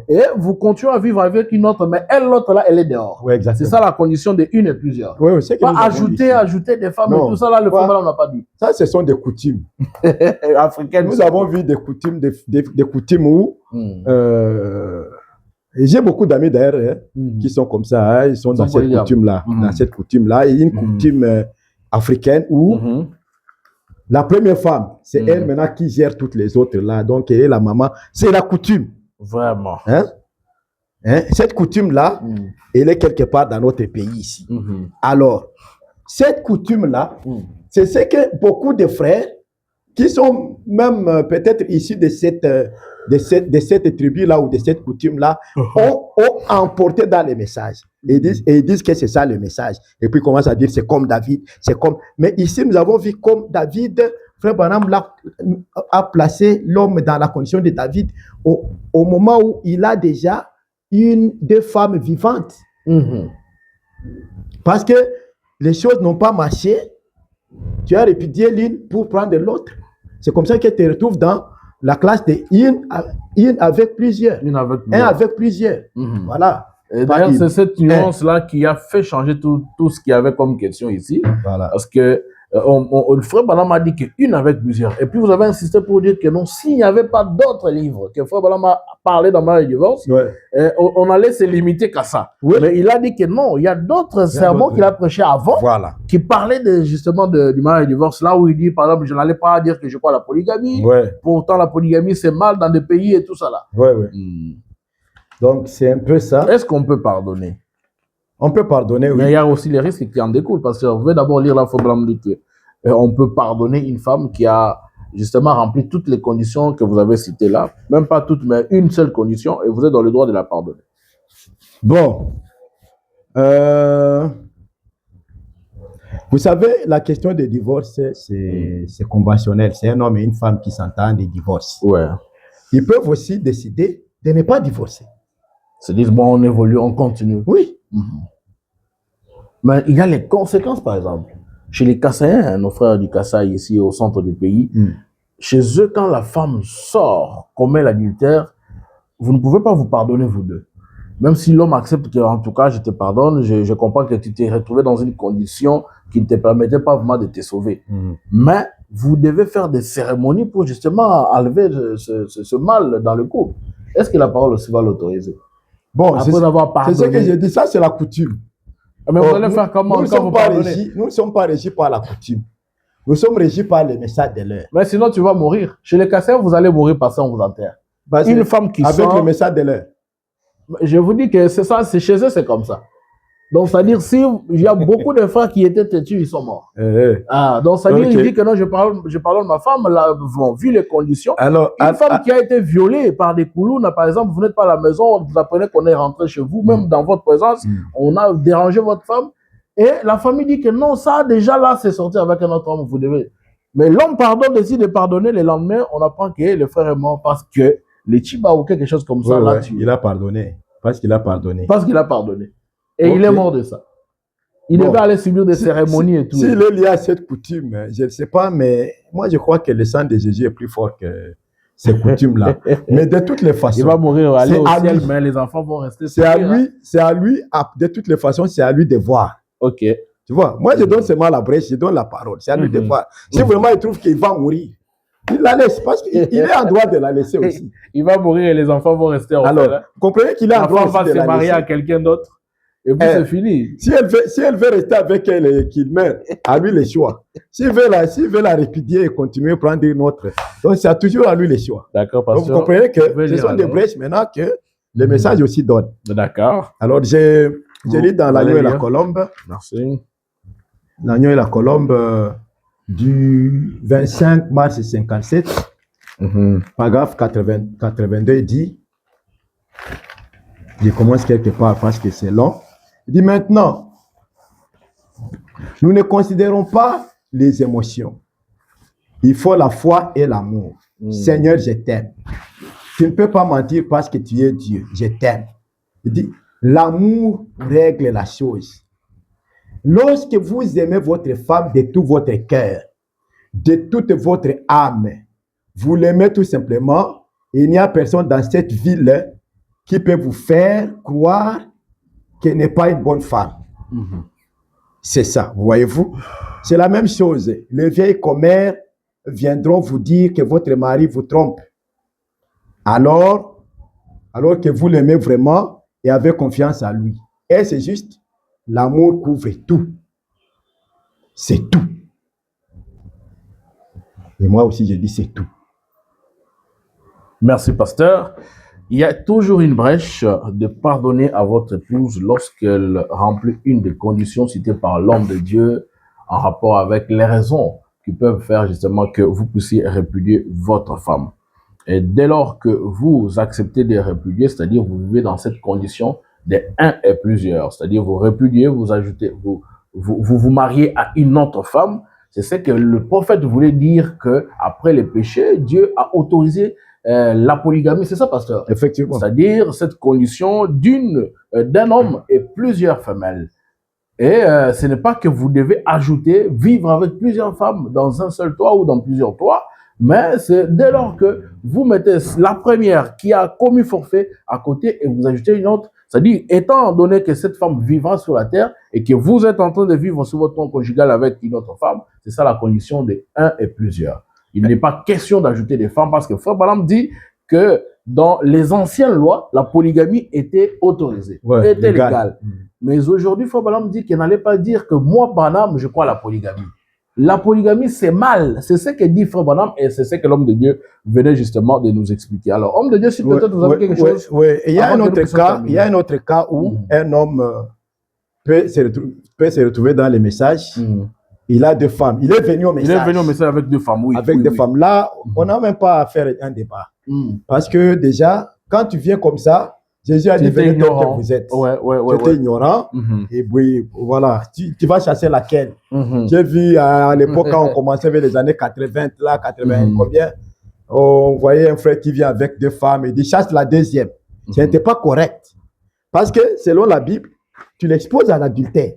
Speaker 2: Et vous continuez à vivre avec une autre, mais l'autre là, elle est dehors. C'est ça la condition de une et plusieurs. Pas ajouter des femmes et tout ça, là, le Frère Branham n'a pas dit.
Speaker 3: Ça, ce sont des coutumes
Speaker 2: africaines.
Speaker 3: Nous avons vu des coutumes, des coutumes où... et j'ai beaucoup d'amis d'ailleurs qui sont comme ça. Ils sont dans cette coutume-là. Dans cette coutume-là. Il y a une coutume africaine où... La première femme, c'est elle maintenant qui gère toutes les autres là. Donc, elle est la maman. C'est la coutume.
Speaker 2: Vraiment.
Speaker 3: Cette coutume-là, elle est quelque part dans notre pays ici. Alors, cette coutume-là, c'est ce que beaucoup de frères qui sont même peut-être issus de cette tribu-là ou de cette coutume-là ont emporté dans les messages. Et ils disent que c'est ça le message. Et puis ils commencent à dire c'est comme David, c'est comme... Mais ici, nous avons vu comme David, Frère Branham a placé l'homme dans la condition de David au moment où il a déjà deux femmes vivantes. Parce que les choses n'ont pas marché. Tu as répudié l'une pour prendre l'autre. C'est comme ça que tu te retrouves dans la classe de une avec plusieurs. Un avec plusieurs. Voilà.
Speaker 2: Et d'ailleurs, c'est cette nuance-là qui a fait changer tout ce qu'il y avait comme question ici.
Speaker 3: Voilà.
Speaker 2: Parce que le Frère Branham a dit qu'une avec plusieurs. Et puis vous avez insisté pour dire que non, s'il n'y avait pas d'autres livres que Frère Branham a parlé dans mariage et divorce, on allait se limiter qu'à ça. Mais il a dit que non, il y a d'autres sermons qu'il a prêchés avant qui parlaient justement du mariage et divorce. Là où il dit, par exemple, je n'allais pas dire que je crois à la polygamie. Pourtant, la polygamie, c'est mal dans des pays et tout ça là.
Speaker 3: Donc, c'est un peu ça.
Speaker 2: Est-ce qu'on peut pardonner?
Speaker 3: On peut pardonner, oui.
Speaker 2: Mais il y a aussi les risques qui en découlent. Parce que vous pouvez d'abord lire la Frère Branham dit qu'on peut pardonner une femme qui a justement rempli toutes les conditions que vous avez citées là. Même pas toutes, mais une seule condition. Et vous êtes dans le droit de la pardonner.
Speaker 3: Bon. Vous savez, la question des divorces, c'est conventionnel. C'est un homme et une femme qui s'entendent et divorcent. Ils peuvent aussi décider de ne pas divorcer.
Speaker 2: Se disent, bon, on évolue, on continue.
Speaker 3: Oui.
Speaker 2: Mais il y a les conséquences, par exemple. Chez les Kassaïens, nos frères du Kasaï, ici au centre du pays, chez eux, quand la femme sort, commet l'adultère, vous ne pouvez pas vous pardonner, vous deux. Même si l'homme accepte que, en tout cas, je te pardonne, je comprends que tu t'es retrouvé dans une condition qui ne te permettait pas vraiment de te sauver. Mais vous devez faire des cérémonies pour justement enlever ce mal dans le couple. Est-ce que la parole aussi va l'autoriser?
Speaker 3: Bon, c'est ce que j'ai dit, ça c'est la coutume.
Speaker 2: Mais vous allez faire comment quand vous pardonnez?
Speaker 3: Nous ne sommes pas régis par la coutume. Nous sommes régis par les messages de l'heure.
Speaker 2: Mais sinon, tu vas mourir. Chez les Kassais, vous allez mourir parce qu'on vous enterre. Une femme qui
Speaker 3: avec
Speaker 2: sort...
Speaker 3: le message de l'heure.
Speaker 2: Je vous dis que c'est ça, c'est chez eux, c'est comme ça. Donc, c'est-à-dire, si il y a beaucoup de frères qui étaient têtus, ils sont morts. Ah, donc, c'est-à-dire, il dit que non, je parle de ma femme, là, bon, vu les conditions.
Speaker 3: Alors,
Speaker 2: une femme qui a été violée par des Koulounes, par exemple, vous n'êtes pas à la maison, vous apprenez qu'on est rentré chez vous, même dans votre présence, on a dérangé votre femme. Et la famille dit que non, ça, déjà là, c'est sorti avec un autre homme, vous devez. Mais l'homme décide de pardonner. Le lendemain, on apprend que le frère est mort parce que les Chiba ou quelque chose comme ça, là,
Speaker 3: il a pardonné. Parce qu'il a pardonné.
Speaker 2: Parce qu'il a pardonné. Et il est mort de ça. Il devait aller subir des cérémonies et tout.
Speaker 3: S'il est lié à cette coutume, je ne sais pas, mais moi je crois que le sang de Jésus est plus fort que ces coutumes-là. Mais de toutes les façons.
Speaker 2: Il va mourir, aller au ciel, mais les enfants vont rester.
Speaker 3: C'est à lui, de toutes les façons, c'est à lui de voir.
Speaker 2: Ok.
Speaker 3: Tu vois, moi je donne seulement la brèche, je donne la parole. C'est à lui de voir. Si vraiment il trouve qu'il va mourir, il la laisse parce qu'il est en droit de la laisser aussi.
Speaker 2: Il va mourir et les enfants vont rester en
Speaker 3: Alors, comprenez qu'il est en droit de la laisser.
Speaker 2: va se marier à quelqu'un d'autre. Et puis c'est fini.
Speaker 3: Si elle veut rester avec elle et qu'il meurt, à lui les choix. S'il veut la répudier et continuer à prendre une autre, donc c'est toujours à lui les choix.
Speaker 2: D'accord,
Speaker 3: parce que vous comprenez que ce sont des brèches maintenant que le message aussi donne.
Speaker 2: D'accord.
Speaker 3: Alors j'ai lu dans l'agneau et la colombe.
Speaker 2: Merci.
Speaker 3: L'agneau et la colombe du 25 mars 57, paragraphe 82 dit, je commence quelque part parce que c'est long. Il dit maintenant, nous ne considérons pas les émotions. Il faut la foi et l'amour. Seigneur, je t'aime. Tu ne peux pas mentir parce que tu es Dieu. Je t'aime. Il dit, l'amour règle la chose. Lorsque vous aimez votre femme de tout votre cœur, de toute votre âme, vous l'aimez tout simplement, il n'y a personne dans cette ville qui peut vous faire croire qu'elle n'est pas une bonne femme. C'est ça, voyez-vous. C'est la même chose. Les vieilles commères viendront vous dire que votre mari vous trompe. Alors que vous l'aimez vraiment et avez confiance en lui. Et c'est juste, l'amour couvre tout. C'est tout. Et moi aussi, je dis c'est tout.
Speaker 2: Merci, pasteur. Il y a toujours une brèche de pardonner à votre épouse lorsqu'elle remplit une des conditions citées par l'homme de Dieu en rapport avec les raisons qui peuvent faire justement que vous puissiez répudier votre femme. Et dès lors que vous acceptez de répudier, c'est-à-dire vous vivez dans cette condition des un et plusieurs, c'est-à-dire vous répudiez, vous ajoutez, vous mariez à une autre femme, c'est ce que le prophète voulait dire que après les péchés, Dieu a autorisé la polygamie, c'est ça, pasteur?
Speaker 3: Effectivement.
Speaker 2: C'est-à-dire cette condition d'un homme et plusieurs femelles. Et ce n'est pas que vous devez ajouter, vivre avec plusieurs femmes dans un seul toit ou dans plusieurs toits, mais c'est dès lors que vous mettez la première qui a commis forfait à côté et vous ajoutez une autre, c'est-à-dire étant donné que cette femme vivra sur la terre et que vous êtes en train de vivre sur votre ton conjugal avec une autre femme, c'est ça la condition de un et plusieurs. Il n'est pas question d'ajouter des femmes parce que Frère Branham dit que dans les anciennes lois, la polygamie était autorisée, était légale. Mais aujourd'hui, Frère Branham dit qu'il n'allait pas dire que moi, Branham, je crois à la polygamie. La polygamie, c'est mal. C'est ce que dit Frère Branham et c'est ce que l'homme de Dieu venait justement de nous expliquer. Alors, homme de Dieu, si peut-être vous avez quelque chose.
Speaker 3: Oui, il y a un autre cas où un homme peut se retrouver dans les messages. Il a deux femmes. Il est venu au message.
Speaker 2: Il est venu au message avec deux femmes, oui.
Speaker 3: Avec deux femmes. Là, on n'a même pas à faire un débat. Parce que déjà, quand tu viens comme ça, Jésus a dit, venez tel que vous êtes. Tu étais ignorant. Et puis, voilà, tu vas chasser laquelle. J'ai vu à l'époque, quand on commençait vers les années 80, là, 80, combien, on voyait un frère qui vient avec deux femmes et dit, chasse la deuxième. Ce n'était pas correct. Parce que, selon la Bible, tu l'exposes à l'adultère.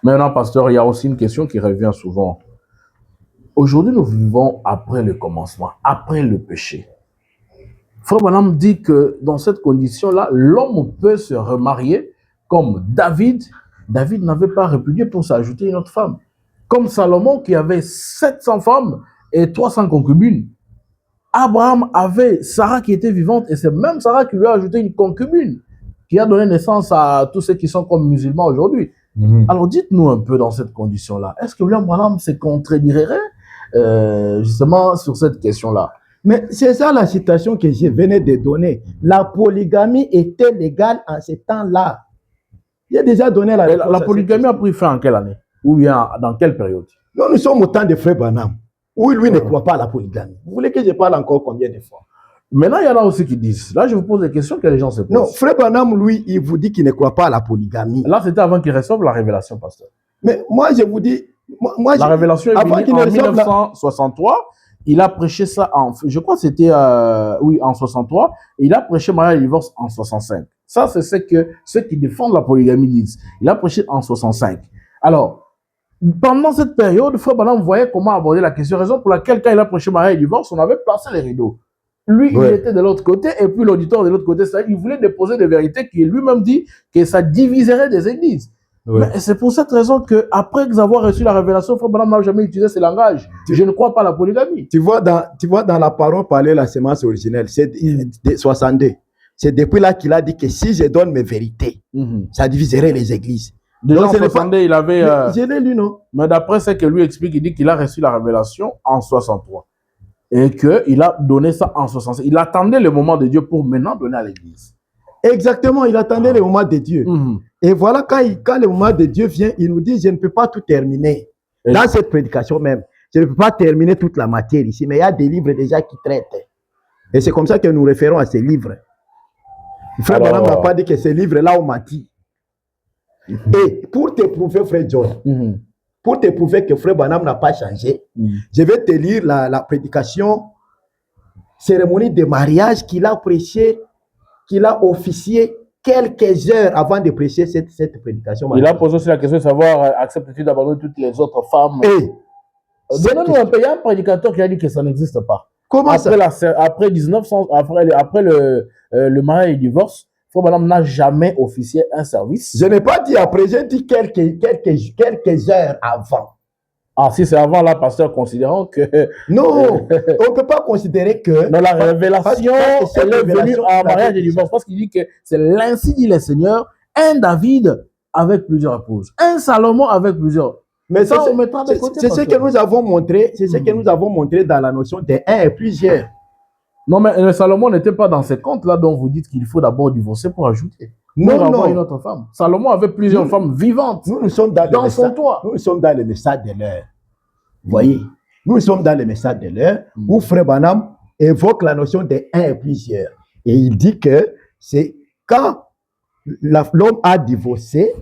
Speaker 2: Maintenant, pasteur, il y a aussi une question qui revient souvent. Aujourd'hui, nous vivons après le commencement, après le péché. Frère Branham dit que dans cette condition-là, l'homme peut se remarier comme David. David n'avait pas répudié pour s'ajouter une autre femme. Comme Salomon qui avait 700 femmes et 300 concubines. Abraham avait Sarah qui était vivante et c'est même Sarah qui lui a ajouté une concubine qui a donné naissance à tous ceux qui sont comme musulmans aujourd'hui. Alors, dites-nous un peu dans cette condition-là, est-ce que William Branham se contredirait justement sur cette question-là?
Speaker 3: Mais c'est ça la citation que je venais de donner. La polygamie était légale en ce temps-là. J'ai déjà donné la réponse.
Speaker 2: La polygamie a pris fin en quelle année? Ou bien dans quelle période?
Speaker 3: Nous sommes au temps de Frère Branham, où lui ne croit pas à la polygamie. Vous voulez que je parle encore combien de fois?
Speaker 2: Maintenant, il y en a aussi qui disent. Là, je vous pose des questions que les gens se posent.
Speaker 3: Non, Frère Branham, lui, il vous dit qu'il ne croit pas à la polygamie.
Speaker 2: Là, c'était avant qu'il reçoive la révélation, pasteur.
Speaker 3: Mais moi, je vous dis...
Speaker 2: la révélation est venue en 1963. Il a prêché ça en... Je crois que c'était... oui, en 63. Il a prêché mariage et divorce en 65. Ça, c'est ce que ceux qui défendent la polygamie disent. Il a prêché en 65. Alors, pendant cette période, Frère Branham voyait comment aborder la question. Raison pour laquelle, quand il a prêché mariage et divorce, on avait placé les rideaux. Lui, il était de l'autre côté, et puis l'auditeur de l'autre côté, il voulait déposer des vérités qui lui-même dit que ça diviserait des églises. Mais c'est pour cette raison qu'après avoir reçu la révélation, Frère Branham n'a jamais utilisé ce langage. Je ne crois pas à la polygamie.
Speaker 3: Tu vois dans la parole parler la sémence originelle, c'est 62. C'est depuis là qu'il a dit que si je donne mes vérités, ça diviserait les églises.
Speaker 2: Déjà en 62, il avait...
Speaker 3: je l'ai lu, non?
Speaker 2: Mais d'après ce que lui explique, il dit qu'il a reçu la révélation en 63. Et qu'il a donné ça en 65. Il attendait le moment de Dieu pour maintenant donner à l'église.
Speaker 3: Exactement, il attendait le moment de Dieu. Et voilà, quand le moment de Dieu vient, il nous dit, je ne peux pas tout terminer. Dans cette prédication même, je ne peux pas terminer toute la matière ici, mais il y a des livres déjà qui traitent. Et c'est comme ça que nous référons à ces livres. Frère Branham n'a pas dit que ces livres-là ont menti. Et pour te prouver, Frère John, pour te prouver que Frère Branham n'a pas changé, je vais te lire la prédication, cérémonie de mariage qu'il a prêché, qu'il a officié quelques heures avant de prêcher cette prédication.
Speaker 2: Il a posé aussi la question de savoir, acceptes-tu d'abandonner toutes les autres femmes? Donnez-nous un peu, il y a un prédicateur qui a dit que ça n'existe pas.
Speaker 3: Comment
Speaker 2: après
Speaker 3: ça?
Speaker 2: Après le mariage et le divorce, Frère Branham n'a jamais officié un service.
Speaker 3: Je n'ai pas dit après, j'ai dit quelques heures avant.
Speaker 2: Ah, si c'est avant, là, pasteur, considérant que...
Speaker 3: Non, on ne peut pas considérer que...
Speaker 2: Dans la révélation, elle est venue en mariage et divorce. Parce qu'il dit que c'est l'ainsi dit le Seigneur, un David avec plusieurs épouses, un Salomon avec plusieurs...
Speaker 3: Mais ça, c'est ce que nous avons montré, c'est ce que nous avons montré dans la notion de un et plusieurs.
Speaker 2: Non, mais Salomon n'était pas dans ces comptes-là dont vous dites qu'il faut d'abord divorcer pour ajouter.
Speaker 3: Non,
Speaker 2: avoir une autre femme. Salomon avait plusieurs femmes vivantes.
Speaker 3: Nous sommes dans
Speaker 2: son toit.
Speaker 3: Nous sommes dans le message de l'heure. Vous voyez, nous sommes dans le message de l'heure où Frère Branham évoque la notion de un et plusieurs. Et il dit que c'est quand l'homme a divorcé,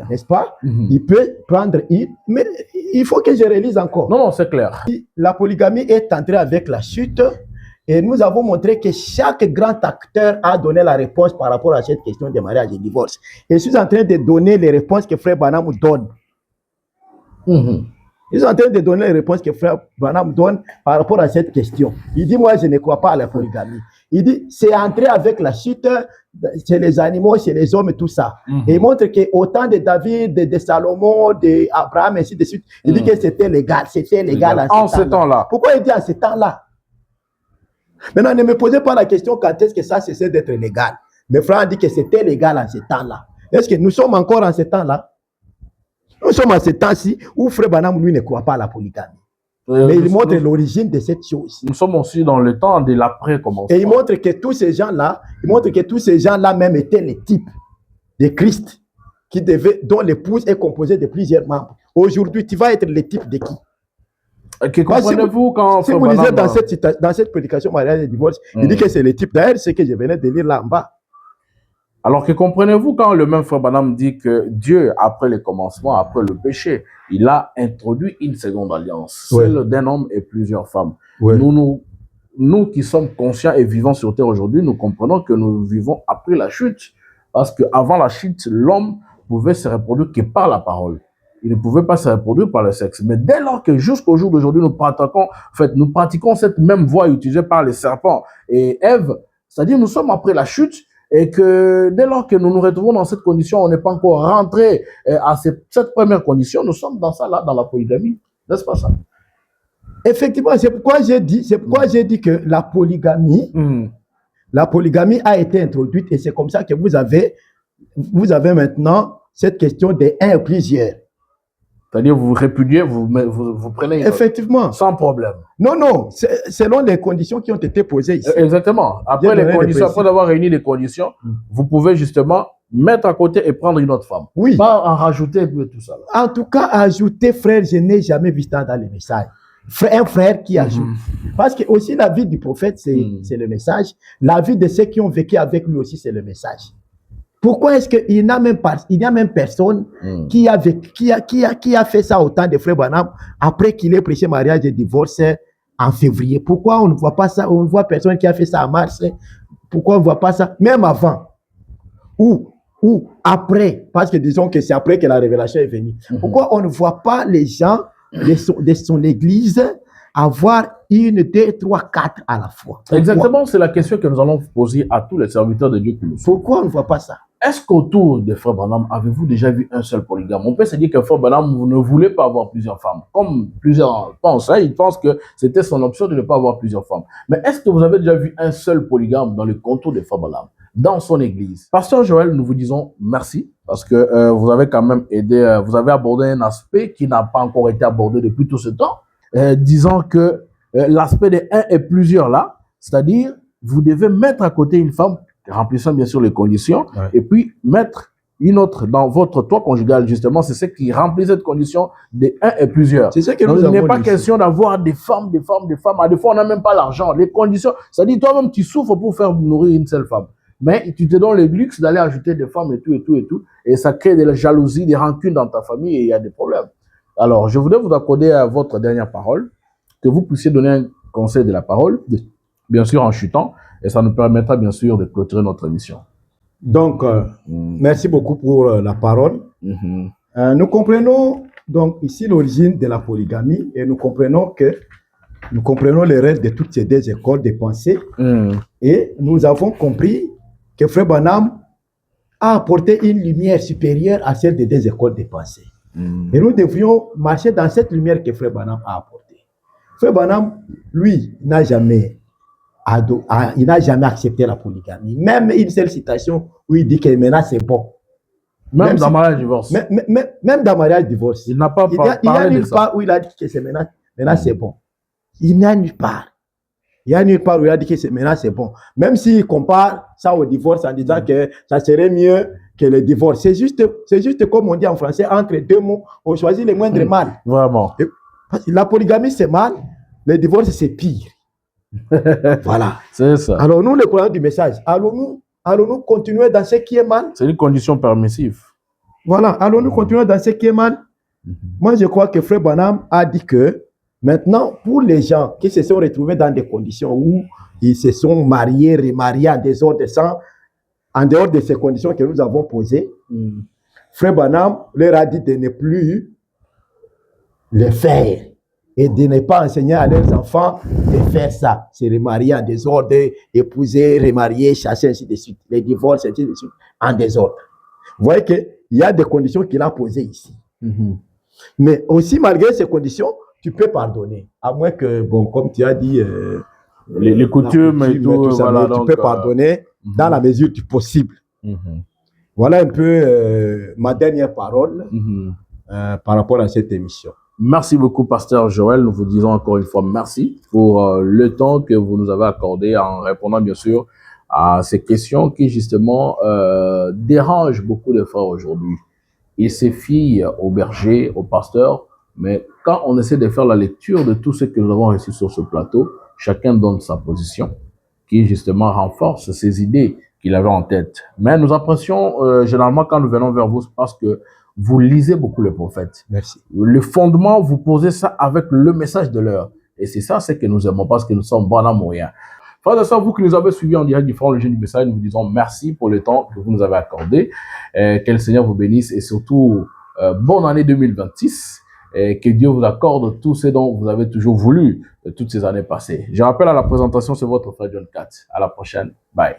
Speaker 3: n'est-ce pas? Il peut prendre une, mais il faut que je relise encore.
Speaker 2: Non, c'est clair.
Speaker 3: La polygamie est entrée avec la chute. Et nous avons montré que chaque grand acteur a donné la réponse par rapport à cette question de mariage et divorce. Et je suis en train de donner les réponses que Frère Branham donne. Je suis en train de donner les réponses que Frère Branham donne par rapport à cette question. Il dit, moi, je ne crois pas à la polygamie. Il dit, c'est entré avec la chute chez les animaux, chez les hommes et tout ça. Et il montre qu'au temps de David, de Salomon, d'Abraham, ainsi de suite, il dit que c'était légal. C'était légal
Speaker 2: en ce temps-là.
Speaker 3: Pourquoi il dit en ce temps-là? Maintenant, ne me posez pas la question quand est-ce que ça cessait d'être légal. Mais Frère dit que c'était légal en ce temps-là. Est-ce que nous sommes encore en ce temps-là? Nous sommes en ce temps-ci où Frère Branham, lui, ne croit pas à la polygamie. Mais il montre l'origine de cette chose.
Speaker 2: Nous sommes aussi dans le temps de l'après-commencement.
Speaker 3: Et il montre que tous ces gens-là, même étaient les types de Christ, dont l'épouse est composée de plusieurs membres. Aujourd'hui, tu vas être le type de qui?
Speaker 2: Comprenez-vous quand...
Speaker 3: Si vous lisez dans cette prédication mariage et divorce, il dit que c'est le type. D'ailleurs, c'est que je venais de lire là en bas.
Speaker 2: Alors que comprenez-vous quand le même Frère Branham dit que Dieu, après le commencement, après le péché, il a introduit une seconde alliance, celle d'un homme et plusieurs femmes. Nous qui sommes conscients et vivants sur terre aujourd'hui, nous comprenons que nous vivons après la chute. Parce qu'avant la chute, l'homme pouvait se reproduire que par la parole. Il ne pouvait pas se reproduire par le sexe. Mais dès lors que jusqu'au jour d'aujourd'hui, nous pratiquons cette même voie utilisée par les serpents et Ève, c'est-à-dire nous sommes après la chute, et que dès lors que nous nous retrouvons dans cette condition, on n'est pas encore rentré à cette première condition, nous sommes dans ça là, dans la polygamie. N'est-ce pas ça?
Speaker 3: Effectivement, c'est pourquoi j'ai dit que la polygamie a été introduite, et c'est comme ça que vous avez maintenant cette question des un ou plusieurs.
Speaker 2: C'est-à-dire, vous répudiez, vous prenez une
Speaker 3: Effectivement.
Speaker 2: sans problème.
Speaker 3: Non, non, selon les conditions qui ont été posées ici.
Speaker 2: Exactement. Après les conditions, après avoir réuni les conditions, vous pouvez justement mettre à côté et prendre une autre femme.
Speaker 3: Oui.
Speaker 2: Pas en rajouter tout ça.
Speaker 3: En tout cas, ajouter frère, je n'ai jamais vu ça dans les messages. Un frère qui ajoute. Parce que aussi la vie du prophète, c'est le message. La vie de ceux qui ont vécu avec lui aussi, c'est le message. Pourquoi est-ce qu'il n'y a même personne qui a fait ça au temps de Frère Branham après qu'il ait prêché mariage et divorce en février? Pourquoi on ne voit pas ça? On ne voit personne qui a fait ça en mars. Pourquoi on ne voit pas ça? Même avant. Ou après. Parce que disons que c'est après que la révélation est venue. Pourquoi on ne voit pas les gens de son église avoir 1, 2, 3, 4 à la fois? Pourquoi?
Speaker 2: Exactement, c'est la question que nous allons poser à tous les serviteurs de Dieu qui nous suivent.
Speaker 3: Pourquoi on ne voit pas ça?
Speaker 2: Est-ce qu'autour de Frère Branham, avez-vous déjà vu un seul polygame? On peut se dire que Frère Branham ne voulait pas avoir plusieurs femmes, comme plusieurs pensent. Ils pensent que c'était son option de ne pas avoir plusieurs femmes. Mais est-ce que vous avez déjà vu un seul polygame dans le contour de Frère Branham, dans son église? Pasteur Joël, nous vous disons merci, parce que vous avez quand même aidé, vous avez abordé un aspect qui n'a pas encore été abordé depuis tout ce temps, disant que l'aspect des un et plusieurs là, c'est-à-dire, vous devez mettre à côté une femme remplissant bien sûr les conditions, et puis mettre une autre dans votre toit conjugal, justement, c'est ce qui remplit cette condition des un et plusieurs.
Speaker 3: C'est ce que
Speaker 2: donc,
Speaker 3: nous
Speaker 2: il n'est
Speaker 3: avons
Speaker 2: pas
Speaker 3: dit.
Speaker 2: question d'avoir des femmes. À des fois, on n'a même pas l'argent. Les conditions, c'est-à-dire toi-même, tu souffres pour faire nourrir une seule femme. Mais tu te donnes le luxe d'aller ajouter des femmes et tout. Et ça crée de la jalousie, des rancunes dans ta famille et il y a des problèmes. Alors, je voudrais vous accorder à votre dernière parole, que vous puissiez donner un conseil de la parole, bien sûr en chutant. Et ça nous permettra bien sûr de clôturer notre émission.
Speaker 3: Donc, merci beaucoup pour la parole. Nous comprenons donc ici l'origine de la polygamie et nous comprenons les règles de toutes ces deux écoles de pensée. Et nous avons compris que Frère Branham a apporté une lumière supérieure à celle des deux écoles de pensée. Et nous devrions marcher dans cette lumière que Frère Branham a apportée. Frère Branham, lui, n'a jamais accepté la polygamie. Même une seule citation où il dit que maintenant c'est bon.
Speaker 2: Même dans mariage divorce.
Speaker 3: Même dans mariage divorce.
Speaker 2: Il n'a pas parlé de ça.
Speaker 3: Il y a nulle part où il a dit que c'est maintenant c'est bon. Il n'y a nulle part. Il y a nulle part où il a dit que maintenant c'est bon. Même s'il compare ça au divorce en disant que ça serait mieux que le divorce. C'est juste comme on dit en français, entre deux mots, on choisit le moindre mal.
Speaker 2: Vraiment.
Speaker 3: La polygamie c'est mal, le divorce c'est pire. Voilà.
Speaker 2: C'est ça.
Speaker 3: Alors nous, les croyants du message, allons-nous continuer dans ce qui est mal?
Speaker 2: C'est une condition permissive.
Speaker 3: Voilà. Allons-nous continuer dans ce qui est mal? Moi, je crois que Frère Branham a dit que maintenant, pour les gens qui se sont retrouvés dans des conditions où ils se sont mariés, remariés en dehors de ces conditions que nous avons posées, Frère Branham leur a dit de ne plus le faire. Et de ne pas enseigner à leurs enfants de faire ça. Se remarier en désordre, épouser, remarier, chasser, ainsi de suite. Les divorces, ainsi de suite, en désordre. Vous voyez qu'il y a des conditions qu'il a posées ici. Mais aussi, malgré ces conditions, tu peux pardonner. À moins que, bon, comme tu as dit,
Speaker 2: les coutumes et tout
Speaker 3: ça,
Speaker 2: voilà,
Speaker 3: tu peux pardonner dans la mesure du possible. Voilà un peu ma dernière parole par rapport à cette émission.
Speaker 2: Merci beaucoup, Pasteur Joël. Nous vous disons encore une fois merci pour le temps que vous nous avez accordé en répondant bien sûr à ces questions qui justement dérangent beaucoup de frères aujourd'hui. Ils se fient aux bergers, aux pasteurs, mais quand on essaie de faire la lecture de tout ce que nous avons reçu sur ce plateau, chacun donne sa position qui justement renforce ces idées qu'il avait en tête. Mais nous apprécions généralement quand nous venons vers vous parce que vous lisez beaucoup les prophètes.
Speaker 3: Merci.
Speaker 2: Le fondement, vous posez ça avec le message de l'heure. Et c'est ça, c'est que nous aimons parce que nous sommes bons amouriens. Frères et sœurs, vous qui nous avez suivis en direct du Front Léger du Message, nous vous disons merci pour le temps que vous nous avez accordé. Que le Seigneur vous bénisse et surtout, bonne année 2026. Et que Dieu vous accorde tout ce dont vous avez toujours voulu toutes ces années passées. Je rappelle à la présentation, c'est votre frère John Katz. À la prochaine. Bye.